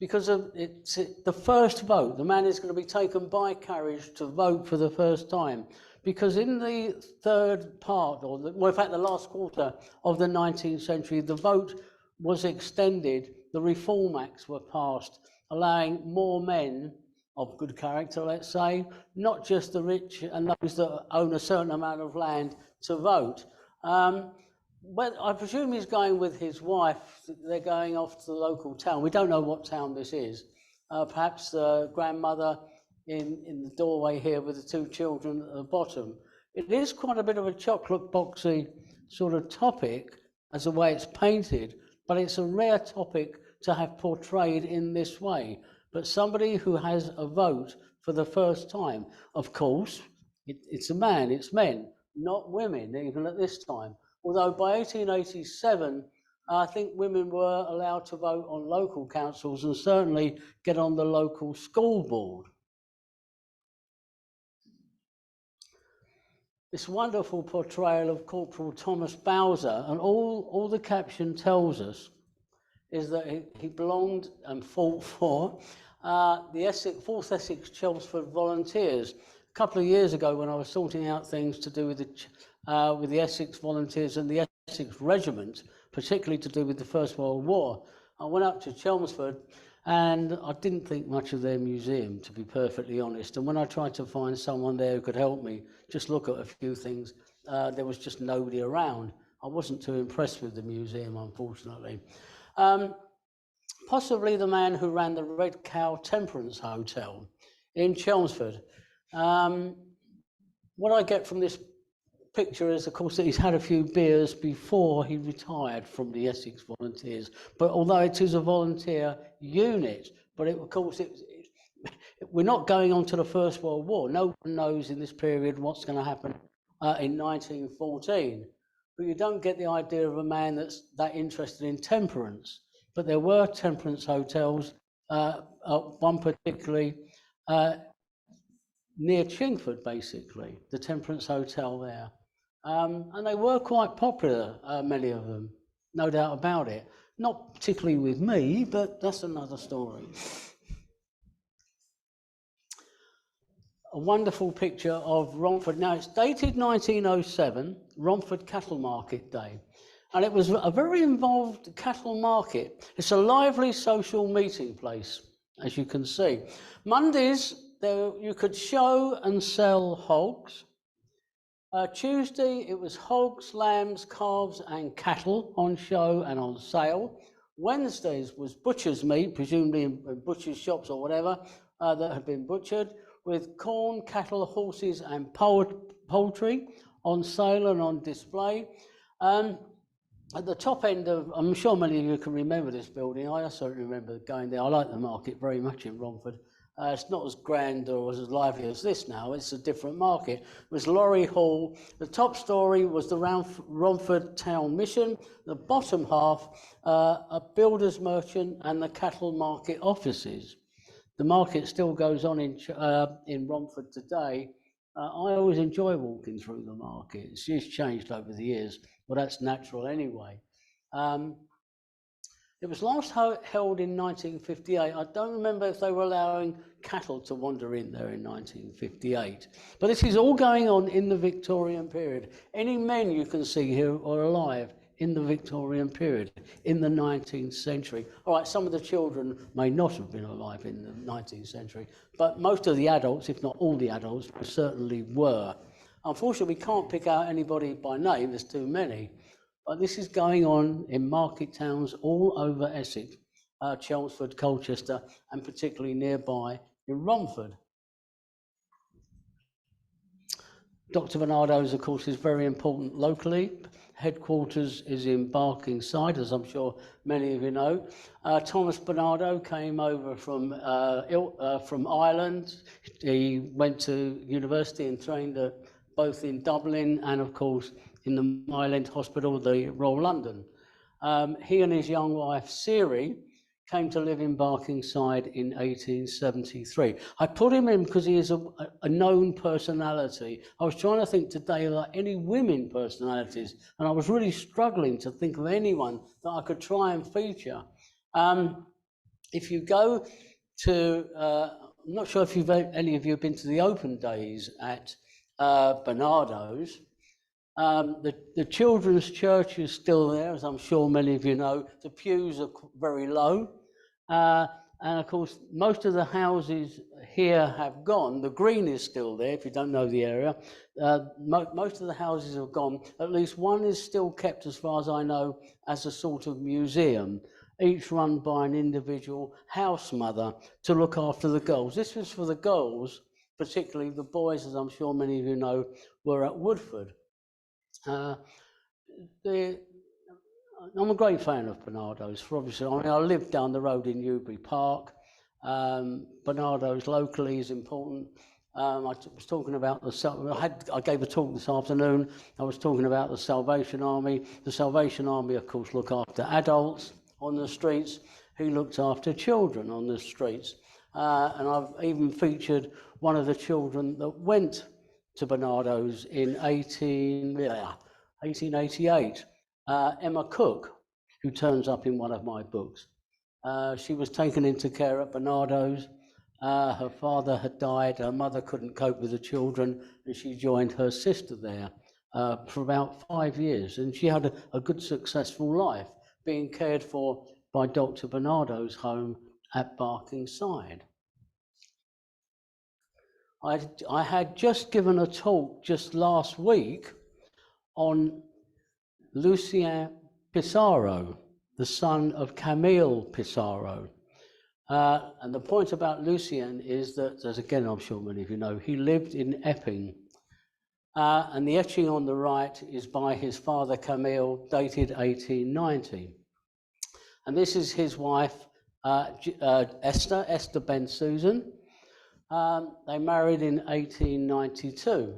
because it's the first vote. The man is going to be taken by carriage to vote for the first time. Because in the third part, in fact, the last quarter of the 19th century, the vote was extended, the Reform Acts were passed, allowing more men of good character, let's say, not just the rich and those that own a certain amount of land, to vote. But I presume he's going with his wife. They're going off to the local town. We don't know what town this is. Perhaps the grandmother in the doorway here with the two children at the bottom. It is quite a bit of a chocolate boxy sort of topic as the way it's painted, but it's a rare topic to have portrayed in this way. But somebody who has a vote for the first time, of course, it's a man, it's men, not women, even at this time. Although by 1887, I think women were allowed to vote on local councils and certainly get on the local school board. This wonderful portrayal of Corporal Thomas Bowser, and all the caption tells us is that he belonged and fought for the 4th Essex Chelmsford Volunteers. A couple of years ago, when I was sorting out things to do with the Essex Volunteers and the Essex Regiment, particularly to do with the First World War, I went up to Chelmsford and I didn't think much of their museum, to be perfectly honest. And when I tried to find someone there who could help me, just look at a few things, there was just nobody around. I wasn't too impressed with the museum, unfortunately. Possibly the man who ran the Red Cow Temperance Hotel in Chelmsford. What I get from this picture is, of course, that he's had a few beers before he retired from the Essex Volunteers. But although it is a volunteer unit, but of course we're not going on to the First World War. No one knows in this period what's going to happen in 1914. But you don't get the idea of a man that's that interested in temperance. But there were temperance hotels, one particularly near Chingford, basically, the Temperance Hotel there. And they were quite popular, many of them, no doubt about it. Not particularly with me, but that's another story. A wonderful picture of Romford. Now, it's dated 1907, Romford Cattle Market Day. And it was a very involved cattle market. It's a lively social meeting place, as you can see. Mondays, there you could show and sell hogs. Tuesday, it was hogs, lambs, calves and cattle on show and on sale. Wednesdays was butcher's meat, presumably in butcher's shops or whatever, that had been butchered, with corn, cattle, horses and poultry on sale and on display. At the top end of, I'm sure many of you can remember this building. I certainly remember going there. I like the market very much in Romford. It's not as grand or as lively as this now. It's a different market. It was Lorry Hall. The top story was the Romford Town Mission. The bottom half, a builder's merchant and the cattle market offices. The market still goes on in Romford today. I always enjoy walking through the market. It's changed over the years, but that's natural anyway. It was last held in 1958. I don't remember if they were allowing cattle to wander in there in 1958. But this is all going on in the Victorian period. Any men you can see here are alive in the Victorian period, in the 19th century. All right, some of the children may not have been alive in the 19th century, but most of the adults, if not all the adults, certainly were. Unfortunately, we can't pick out anybody by name, there's too many. But this is going on in market towns all over Essex, Chelmsford, Colchester, and particularly nearby in Romford. Dr. Barnardo's, of course, is very important locally. Headquarters is in Barkingside, as I'm sure many of you know. Thomas Barnardo came over from Ireland. He went to university and trained both in Dublin and, of course, in the Mile End Hospital, the Royal London. He and his young wife, Siri, came to live in Barkingside in 1873. I put him in because he is a known personality. I was trying to think today like any women personalities, and I was really struggling to think of anyone that I could try and feature. If you go to, I'm not sure if any of you have been to the open days at Barnardo's. The children's church is still there, as I'm sure many of you know. The pews are very low. And of course, most of the houses here have gone. The green is still there, if you don't know the area. Most of the houses have gone. At least one is still kept, as far as I know, as a sort of museum, each run by an individual house mother to look after the girls. This was for the girls, particularly. The boys, as I'm sure many of you know, were at Woodford. I'm a great fan of Barnardo's, for obviously. I mean, I live down the road in Newbury Park. Barnardo's locally is important. I was talking about I gave a talk this afternoon. I was talking about the Salvation Army. The Salvation Army, of course, look after adults on the streets. He looked after children on the streets. And I've even featured one of the children that went to Barnardo's in 1888. Emma Cook, who turns up in one of my books. She was taken into care at Barnardo's. Her father had died, her mother couldn't cope with the children, and she joined her sister there for about 5 years. And she had a good, successful life, being cared for by Dr. Barnardo's home at Barkingside. I had just given a talk just last week on Lucien Pissarro, the son of Camille Pissarro. And the point about Lucien is that, as again I'm sure many of you know, he lived in Epping. And the etching on the right is by his father Camille, dated 1890. And this is his wife, Esther Ben Susan. They married in 1892.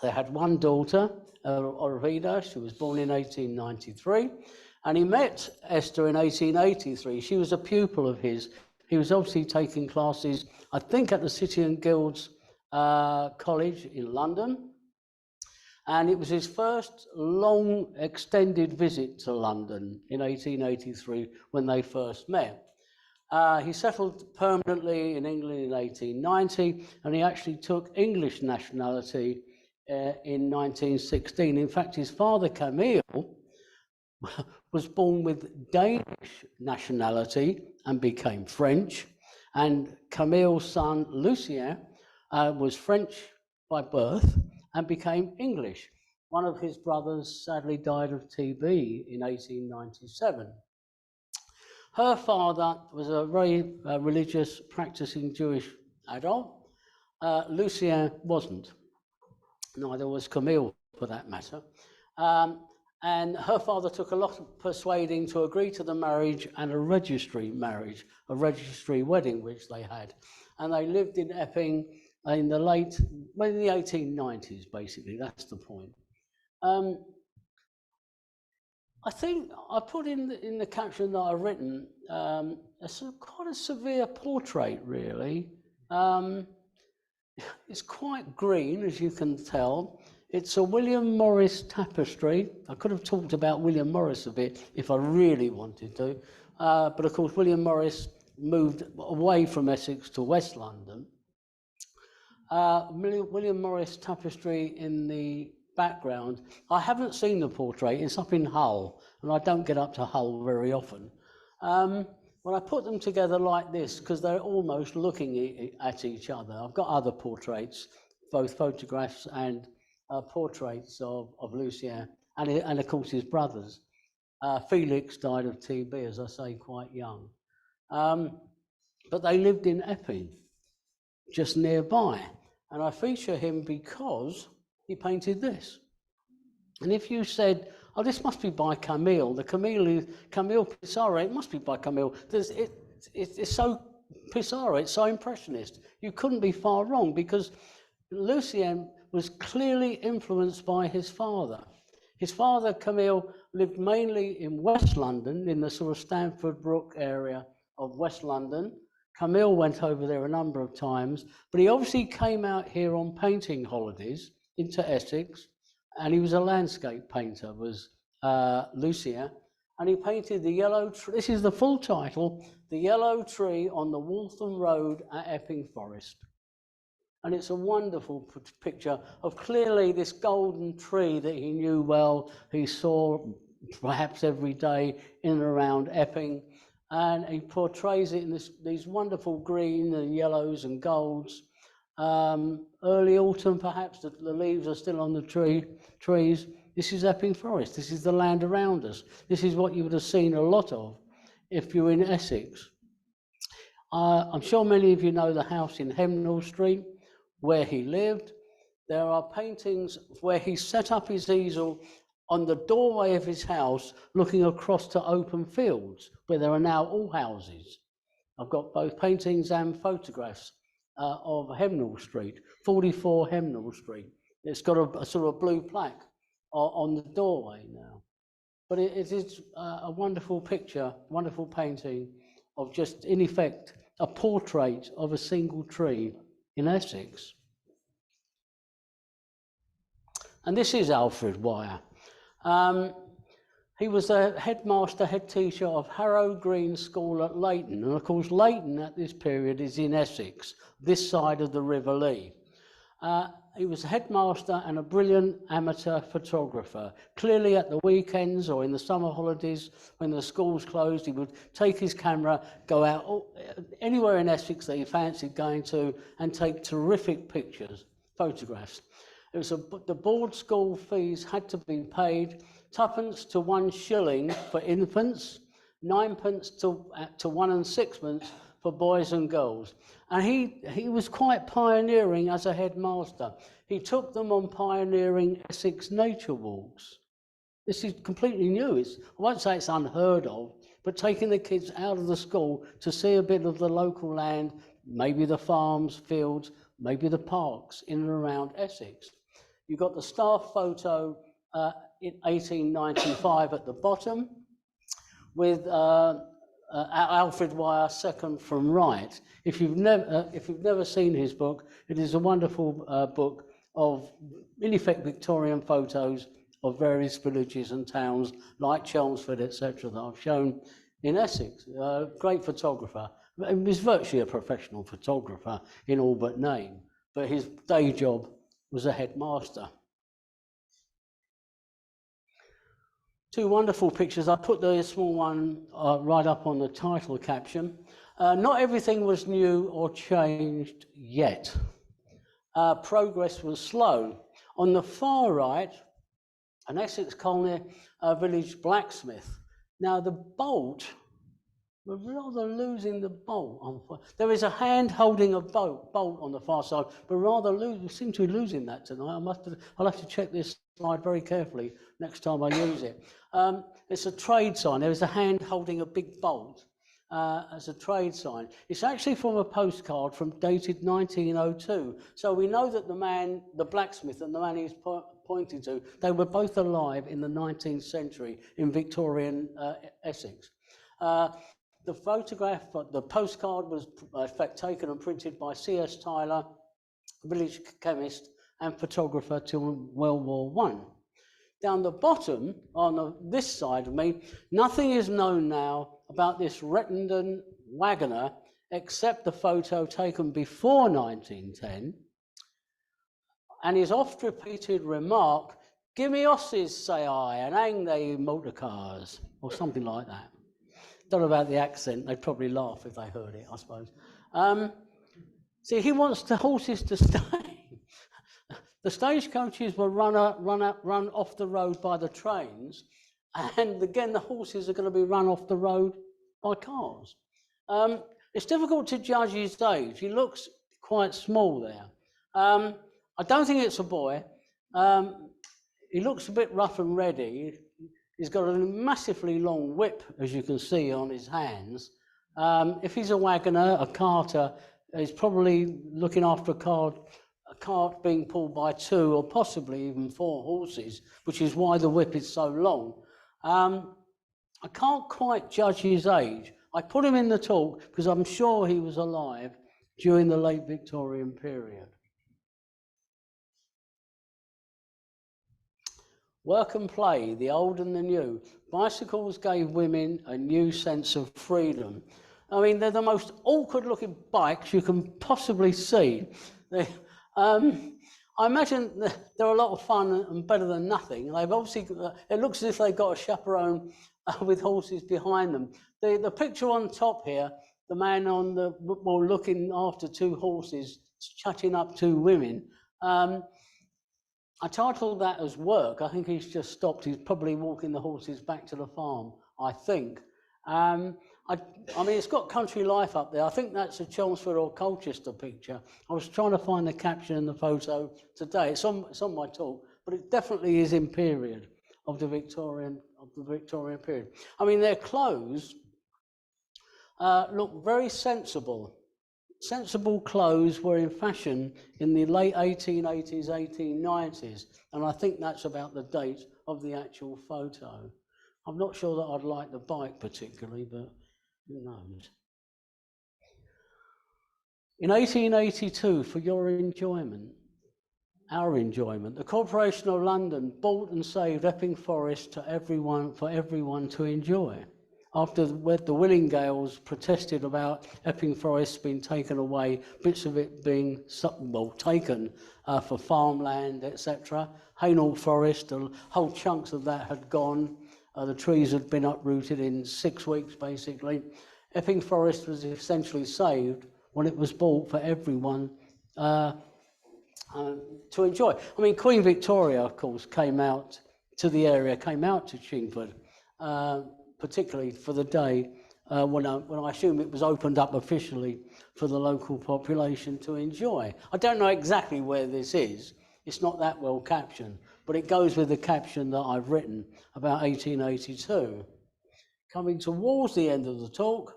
They had one daughter, Orvida. She was born in 1893. And he met Esther in 1883. She was a pupil of his. He was obviously taking classes, I think, at the City and Guilds College in London. And it was his first long, extended visit to London in 1883 when they first met. He settled permanently in England in 1890, and he actually took English nationality in 1916. In fact, his father, Camille, was born with Danish nationality and became French, and Camille's son, Lucien, was French by birth and became English. One of his brothers sadly died of TB in 1897. Her father was a very religious, practicing Jewish adult. Lucien wasn't. Neither was Camille, for that matter. And her father took a lot of persuading to agree to the marriage and a registry marriage, a registry wedding, which they had. And they lived in Epping in the 1890s, basically. That's the point. I think I put in the caption that I've written quite a severe portrait, really. It's quite green, as you can tell. It's a William Morris tapestry. I could have talked about William Morris a bit if I really wanted to. But of course, William Morris moved away from Essex to West London. William Morris tapestry in the background. I haven't seen the portrait. It's up in Hull, and I don't get up to Hull very often. Well, I put them together like this because they're almost looking at each other. I've got other portraits, both photographs and portraits of Lucien and of course his brothers. Felix died of TB, as I say, quite young. But they lived in Epping, just nearby. And I feature him because he painted this. And if you said, oh, this must be by Camille, Camille Pissarro, it must be by Camille. It's so Pissarro, it's so impressionist. You couldn't be far wrong because Lucien was clearly influenced by his father. His father, Camille, lived mainly in West London, in the sort of Stamford Brook area of West London. Camille went over there a number of times, but he obviously came out here on painting holidays into Essex, and he was a landscape painter, was Lucien, and he painted the yellow tree. This is the full title, The Yellow Tree on the Waltham Road at Epping Forest. And it's a wonderful picture of clearly this golden tree that he knew well, he saw perhaps every day in and around Epping. And he portrays it in these wonderful green and yellows and golds. Early autumn, perhaps, the leaves are still on the trees. This is Epping Forest. This is the land around us. This is what you would have seen a lot of if you're in Essex. I'm sure many of you know the house in Hemnall Street, where he lived. There are paintings where he set up his easel on the doorway of his house, looking across to open fields, where there are now all houses. I've got both paintings and photographs of Hemnall Street, 44 Hemnall Street. It's got a sort of blue plaque on the doorway now. But it is a wonderful picture, wonderful painting of just, in effect, a portrait of a single tree in Essex. And this is Alfred Wire. He was the headmaster, head teacher of Harrow Green School at Leighton. And of course, Leighton at this period is in Essex, this side of the River Lee. He was a headmaster and a brilliant amateur photographer. Clearly at the weekends or in the summer holidays, when the schools closed, he would take his camera, go out anywhere in Essex that he fancied going to, and take terrific pictures, photographs. It was the board school fees had to be paid, 2pence to 1 shilling for infants, 9pence to 1 and 6pence for boys and girls. And he was quite pioneering as a headmaster. He took them on pioneering Essex nature walks. This is completely new. I won't say it's unheard of, but taking the kids out of the school to see a bit of the local land, maybe the farms, fields, maybe the parks in and around Essex. You've got the staff photo in 1895 at the bottom, with Alfred Wire second from right. If you've never seen his book, it is a wonderful book of, in effect, Victorian photos of various villages and towns like Chelmsford, etc., that I've shown in Essex. Great photographer. He was virtually a professional photographer in all but name, but his day job was a headmaster. Two wonderful pictures. I put the small one right up on the title caption. Not everything was new or changed yet. Progress was slow. On the far right, an Essex colony village blacksmith. Now the bolt, we're rather losing the bolt. There is a hand holding a bolt on the far side, but we seem to be losing that tonight. I'll have to check this slide very carefully next time I use it. It's a trade sign. There is a hand holding a big bolt as a trade sign. It's actually from a postcard dated 1902. So we know that the blacksmith and the man he's pointing to, they were both alive in the 19th century in Victorian Essex. The photograph, the postcard was in fact taken and printed by C.S. Tyler, village chemist and photographer till World War I. Down the bottom, on this side of me, nothing is known now about this Rettendon wagoner except the photo taken before 1910 and his oft-repeated remark, "Give me horses, say I, and hang they motor cars," or something like that. Don't know about the accent, they'd probably laugh if they heard it, I suppose. See, he wants the horses to stay. The stagecoaches were run off the road by the trains, and again, the horses are going to be run off the road by cars. It's difficult to judge his age. He looks quite small there. I don't think it's a boy. He looks a bit rough and ready. He's got a massively long whip, as you can see on his hands. If he's a wagoner, a carter, he's probably looking after a cart being pulled by 2 or possibly even 4 horses, which is why the whip is so long. I can't quite judge his age. I put him in the talk because I'm sure he was alive during the late Victorian period. Work and play, the old and the new. Bicycles gave women a new sense of freedom. I mean, they're the most awkward looking bikes you can possibly see. I imagine they're a lot of fun and better than nothing. They've obviously, it looks as if they've got a chaperone with horses behind them. The picture on top here, the man on the well, looking after 2 horses, chatting up 2 women. I titled that as work. I think he's just stopped. He's probably walking the horses back to the farm, I think. I mean, it's got country life up there. I think that's a Chelmsford or Colchester picture. I was trying to find the caption in the photo today. It's on my talk, but it definitely is in period of the Victorian period. I mean, their clothes look very sensible. Sensible clothes were in fashion in the late 1880s, 1890s, and I think that's about the date of the actual photo. I'm not sure that I'd like the bike particularly, but who knows. In 1882, for your enjoyment, our enjoyment, the Corporation of London bought and saved Epping Forest for everyone to enjoy. After the Willingales protested about Epping Forest being taken away, bits of it being taken for farmland, etc. Hainault Forest, whole chunks of that had gone. The trees had been uprooted in 6 weeks, basically. Epping Forest was essentially saved when it was bought for everyone to enjoy. I mean, Queen Victoria, of course, came out to the area, came out to Chingford, particularly for the day when I assume it was opened up officially for the local population to enjoy. I don't know exactly where this is. It's not that well captioned, but it goes with the caption that I've written about 1882. Coming towards the end of the talk,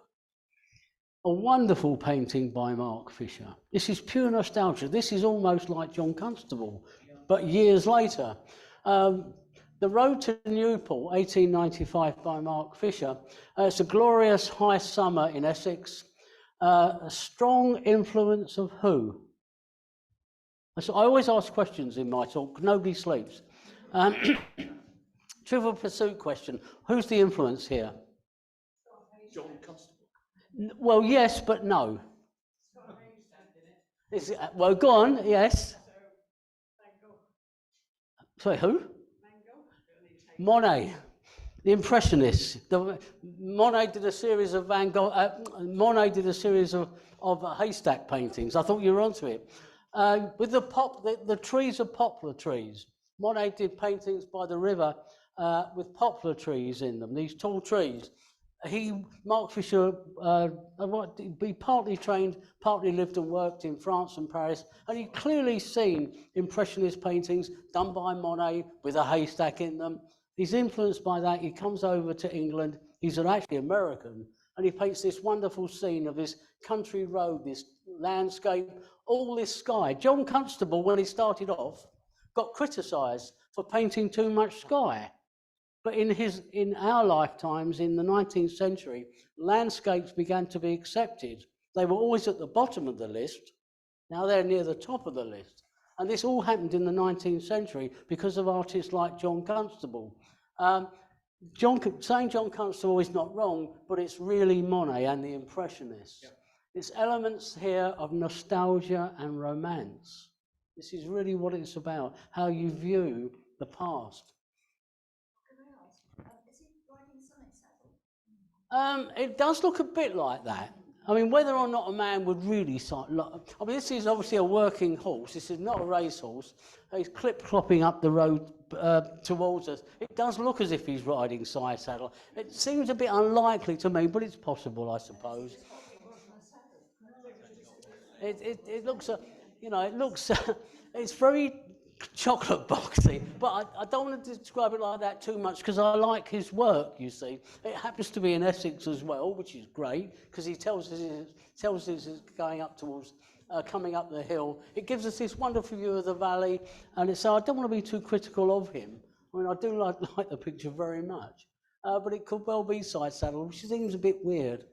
A wonderful painting by Mark Fisher. This is pure nostalgia. This is almost like John Constable, but years later. The Road to Newport, 1895, by Mark Fisher. It's a glorious high summer in Essex. A strong influence of who? So I always ask questions in my talk. Nobody sleeps. Trivial pursuit question. Who's the influence here? John Constable. Well, yes, but no. Well, go on, yes. Sorry, who? Monet, the Impressionists. Monet did a series of Monet did a series of haystack paintings. I thought you were onto it. With the trees are poplar trees. Monet did paintings by the river with poplar trees in them, these tall trees. Mark Fisher, he partly trained, partly lived and worked in France and Paris, and he'd clearly seen Impressionist paintings done by Monet with a haystack in them. He's influenced by that. He comes over to England. He's actually American, and he paints this wonderful scene of this country road, this landscape, all this sky. John Constable, when he started off, got criticised for painting too much sky. But in our lifetimes, in the 19th century, landscapes began to be accepted. They were always at the bottom of the list. Now they're near the top of the list. And this all happened in the 19th century because of artists like John Constable. Saying John Constable is not wrong, but it's really Monet and the Impressionists. Yeah. It's elements here of nostalgia and romance. This is really what it's about, how you view the past. It does look a bit like that. I mean, whether or not a man would really this is obviously a working horse. This is not a racehorse. He's clip-clopping up the road towards us. It does look as if he's riding side saddle. It seems a bit unlikely to me, but it's possible, I suppose. It looks, it's very chocolate boxy, but I don't want to describe it like that too much because I like his work, you see. It happens to be in Essex as well, which is great because he tells us it's going up towards, coming up the hill. It gives us this wonderful view of the valley, and so I don't want to be too critical of him. I mean, I do like the picture very much, but it could well be side saddle, which seems a bit weird.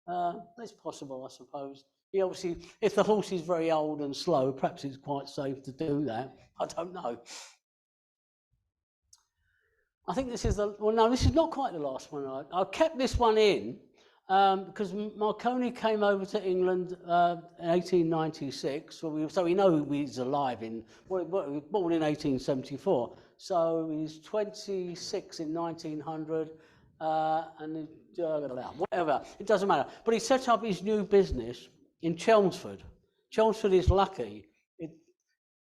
It's possible, I suppose. He obviously, if the horse is very old and slow, perhaps it's quite safe to do that. I don't know. I think this is this is not quite the last one. I kept this one in because Marconi came over to England in 1896. So we know he's alive born in 1874. So he's 26 in 1900, and whatever, it doesn't matter. But he set up his new business in Chelmsford. Chelmsford is lucky.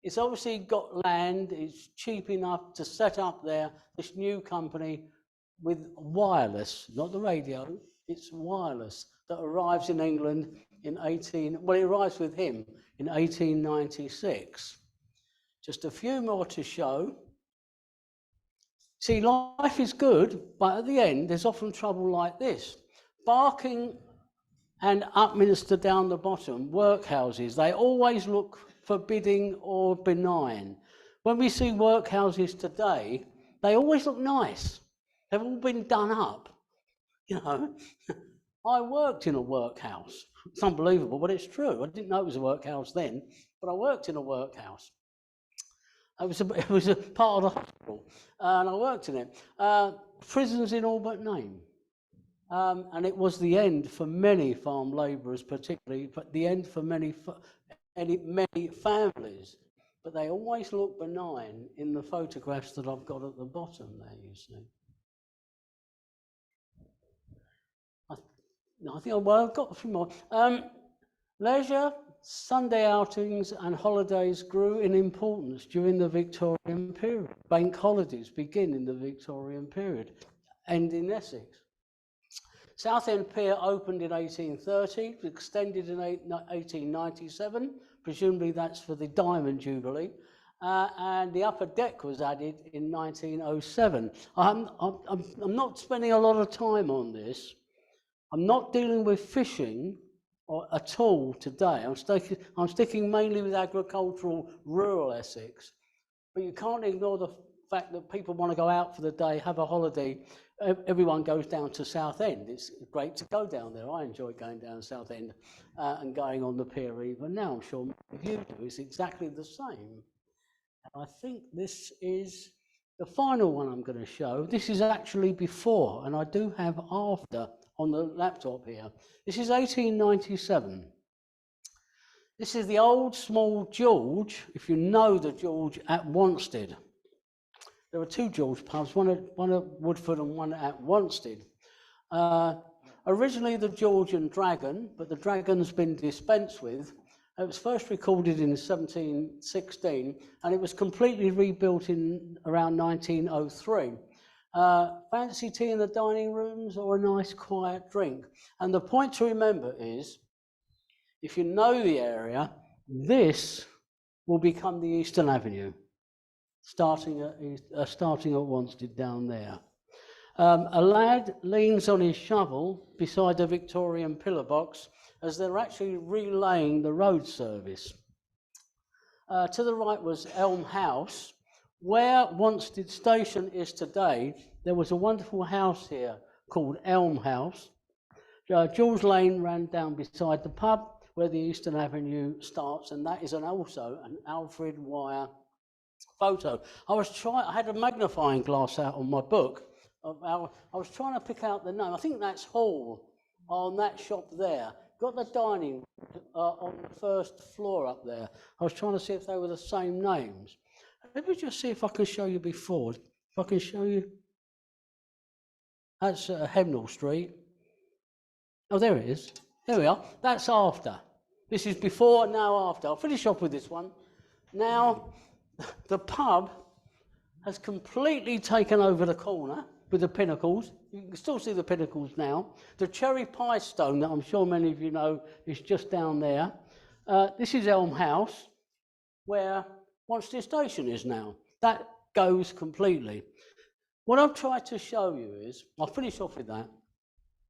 It's obviously got land, it's cheap enough to set up there this new company with wireless, not the radio, it's wireless, that arrives in England it arrives with him in 1896. Just a few more to show. See, life is good, but at the end, there's often trouble like this. Barking and Upminster down the bottom, workhouses, they always look forbidding or benign. When we see workhouses today, they always look nice. They've all been done up, I worked in a workhouse. It's unbelievable, but it's true. I didn't know it was a workhouse then, but I worked in a workhouse. It was a part of the hospital, and I worked in it. Prisons in all but name. And it was the end for many farm labourers, particularly, but the end for many families. But they always look benign in the photographs that I've got at the bottom there, you see. I think, I've got a few more. Leisure, Sunday outings and holidays grew in importance during the Victorian period. Bank holidays begin in the Victorian period, and in Essex. Southend Pier opened in 1830, extended in 1897, presumably that's for the Diamond Jubilee, and the upper deck was added in 1907. I'm not spending a lot of time on this. I'm not dealing with fishing or at all today. I'm sticking mainly with agricultural rural Essex, but you can't ignore the fact that people want to go out for the day, have a holiday. Everyone goes down to Southend. It's great to go down there. I enjoy going down Southend and going on the pier even now. I'm sure you do. It's exactly the same. I think this is the final one I'm going to show. This is actually before, and I do have after on the laptop here. This is 1897. This is the old small George, if you know the George at Wanstead. There were two George pubs, one at Woodford and one at Wanstead. Originally the George and Dragon, but the Dragon's been dispensed with. It was first recorded in 1716 and it was completely rebuilt in around 1903. Fancy tea in the dining rooms or a nice quiet drink. And the point to remember is, if you know the area, this will become the Eastern Avenue, starting at Wanstead down there. A lad leans on his shovel beside a Victorian pillar box as they're actually relaying the road service. To the right was Elm House. Where Wanstead Station is today, there was a wonderful house here called Elm House. George Lane ran down beside the pub where the Eastern Avenue starts, and that is also an Alfred Wire photo. I had a magnifying glass out on my book. I was trying to pick out the name. I think that's Hall on that shop there. Got the dining on the first floor up there. I was trying to see if they were the same names. Let me just see if I can show you before. If I can show you. That's Hemnall Street. Oh, there it is. There we are. That's after. This is before, now after. I'll finish off with this one. Now, the pub has completely taken over the corner with the pinnacles. You can still see the pinnacles now. The cherry pie stone that I'm sure many of you know is just down there. This is Elm House, where Wanstead Station is now. That goes completely. What I've tried to show you is, I'll finish off with that.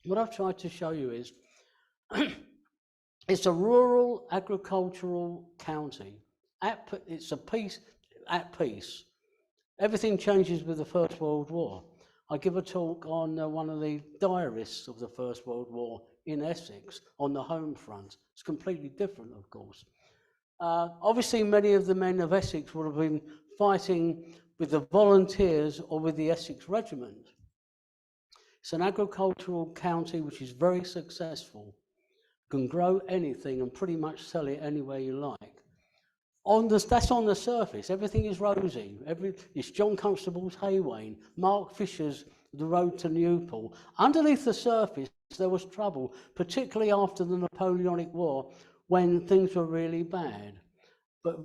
What I've tried to show you is, it's a rural agricultural county. It's a peace at peace. Everything changes with the First World War. I give a talk on one of the diarists of the First World War in Essex on the home front. It's completely different, of course. Obviously, many of the men of Essex would have been fighting with the volunteers or with the Essex Regiment. It's an agricultural county which is very successful. You can grow anything and pretty much sell it anywhere you like. That's on the surface. Everything is rosy. It's John Constable's Haywain, Mark Fisher's The Road to Newport. Underneath the surface, there was trouble, particularly after the Napoleonic War, when things were really bad. But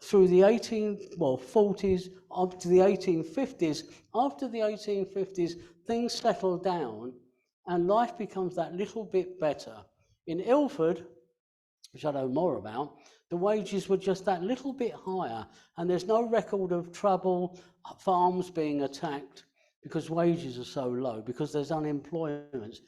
through the 40s up to the 1850s, after the 1850s, things settled down and life becomes that little bit better. In Ilford, which I know more about, the wages were just that little bit higher, and there's no record of trouble, farms being attacked because wages are so low, because there's unemployment.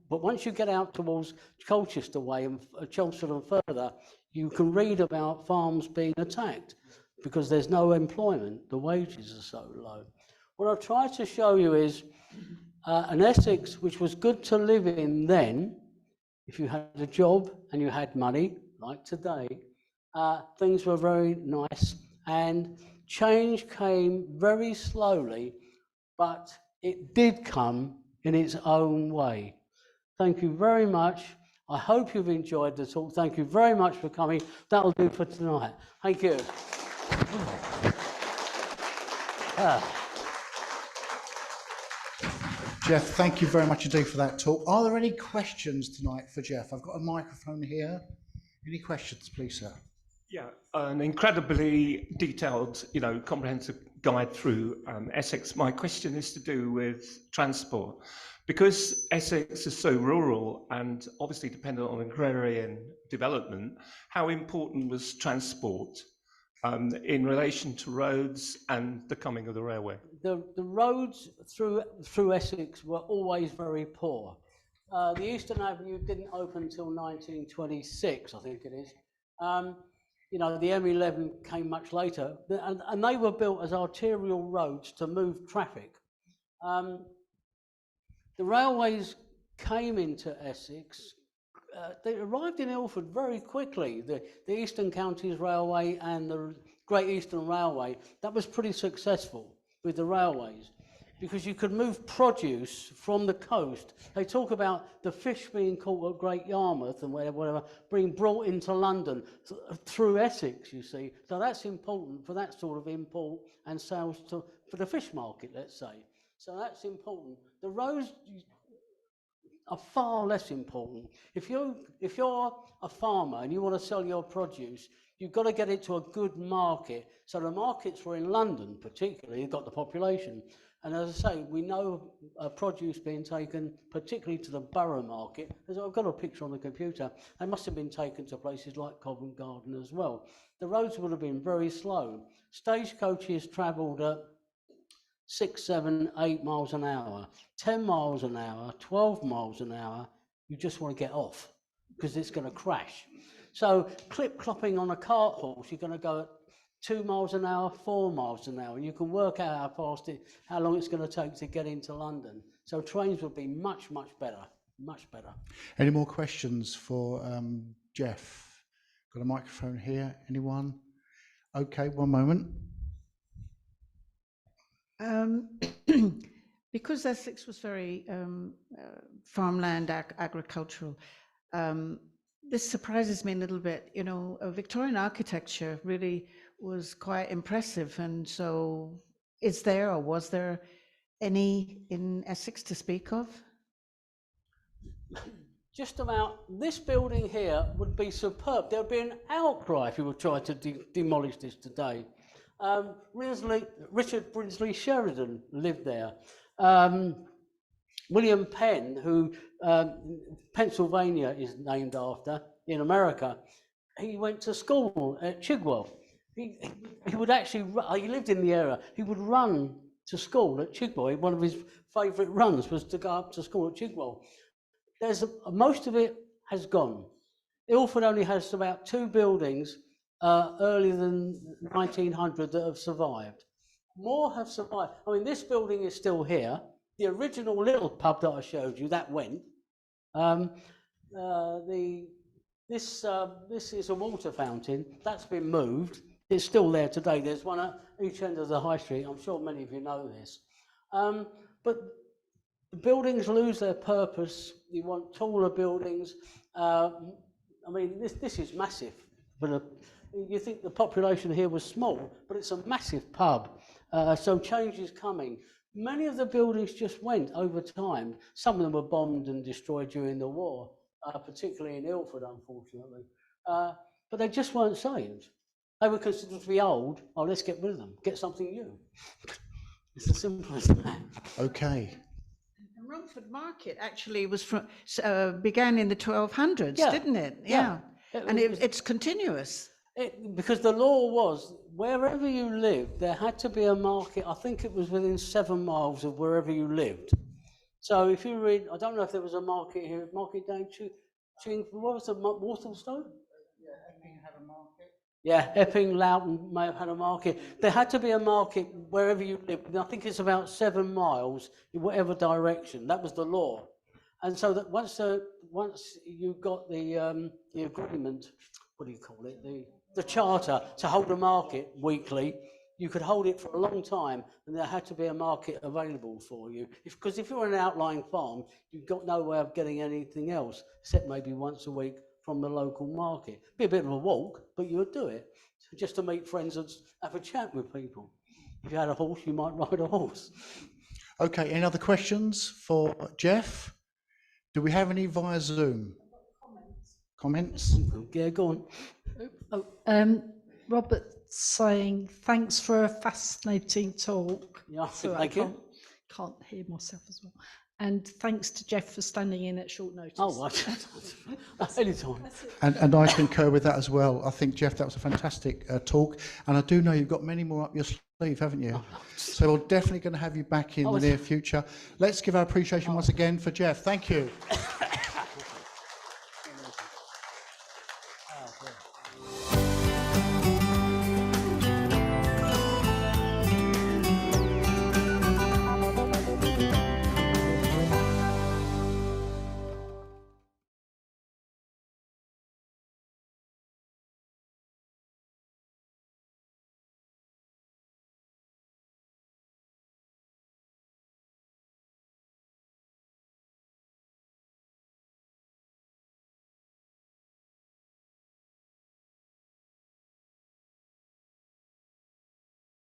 But once you get out towards Colchester way and Chelmsford and further, you can read about farms being attacked because there's no employment, the wages are so low. What I've tried to show you is an Essex which was good to live in then, if you had a job and you had money, like today, things were very nice, and change came very slowly, but it did come in its own way. Thank you very much. I hope you've enjoyed the talk. Thank you very much for coming. That'll do for tonight. Thank you. Jef, thank you very much indeed for that talk. Are there any questions tonight for Jef? I've got a microphone here. Any questions, please, sir? Yeah, an incredibly detailed, comprehensive guide through Essex. My question is to do with transport. Because Essex is so rural and obviously dependent on agrarian development, how important was transport in relation to roads and the coming of the railway? The roads through Essex were always very poor. The Eastern Avenue didn't open until 1926, I think it is. You know, the M11 came much later, and they were built as arterial roads to move traffic. The railways came into Essex. They arrived in Ilford very quickly. The Eastern Counties Railway and the Great Eastern Railway, that was pretty successful with the railways, because you could move produce from the coast. They talk about the fish being caught at Great Yarmouth and whatever, being brought into London through Essex, you see. So that's important for that sort of import and sales for the fish market, let's say. So that's important. The roads are far less important. If you're a farmer and you want to sell your produce, you've got to get it to a good market. So the markets were in London, particularly. You've got the population. And as I say, we know produce being taken, particularly to the borough market. As I've got a picture on the computer, they must have been taken to places like Covent Garden as well. The roads would have been very slow. Stagecoaches travelled at 6, 7, 8 miles an hour, 10 miles an hour, 12 miles an hour. You just want to get off because it's going to crash. So clip-clopping on a cart horse, you're going to go at 2 miles an hour, 4 miles an hour. You can work out how long it's going to take to get into London. So trains would be much, much better, much better. Any more questions for Jef? Got a microphone here. Anyone? Okay, one moment. Because Essex was very farmland, agricultural, this surprises me a little bit. You know, Victorian architecture really was quite impressive. And so is there, or was there any in Essex to speak of? Just about this building here would be superb. There would be an outcry if you were trying to demolish this today. Richard Brinsley Sheridan lived there. William Penn, who Pennsylvania is named after in America, he went to school at Chigwell. He would actually, he lived in the area, he would run to school at Chigwell. One of his favourite runs was to go up to school at Chigwell. Most of it has gone. Ilford only has about 2 buildings earlier than 1900 that have survived. More have survived. I mean, this building is still here. The original little pub that I showed you, that went. This is a water fountain. That's been moved. It's still there today. There's one at each end of the high street. I'm sure many of you know this. But the buildings lose their purpose. You want taller buildings. I mean, this is massive. But you think the population here was small, but it's a massive pub. So change is coming. Many of the buildings just went over time. Some of them were bombed and destroyed during the war, particularly in Ilford, unfortunately. But they just weren't saved. They were considered to be old. Oh, let's get rid of them. Get something new. It's as simple as that. Okay. And Romford Market actually was began in the 1200s, Yeah. didn't it? Yeah. And it's continuous. Because the law was, wherever you lived, there had to be a market. I think it was within 7 miles of wherever you lived. So if you read, I don't know if there was a market here, market down what was the Walthamstow? Yeah, Epping had a market. Yeah, Epping, Loughton may have had a market. There had to be a market wherever you lived. And I think it's about 7 miles in whatever direction. That was the law. And so that once you got the agreement, what do you call it? The charter to hold a market weekly, you could hold it for a long time, and there had to be a market available for you. Because if you're an outlying farm, you've got no way of getting anything else, except maybe once a week from the local market. Be a bit of a walk, but you would do it just to meet friends and have a chat with people. If you had a horse, you might ride a horse. Okay, any other questions for Jef? Do we have any via Zoom? Comments? Yeah, go on. Robert saying thanks for a fascinating talk. Yeah, So thank you. Can't hear myself as well. And thanks to Jef for standing in at short notice. Oh, anytime. And I concur with that as well. I think, Jef, that was a fantastic talk. And I do know you've got many more up your sleeve, haven't you? So we're definitely going to have you back in the near future. Let's give our appreciation once again for Jef. Thank you.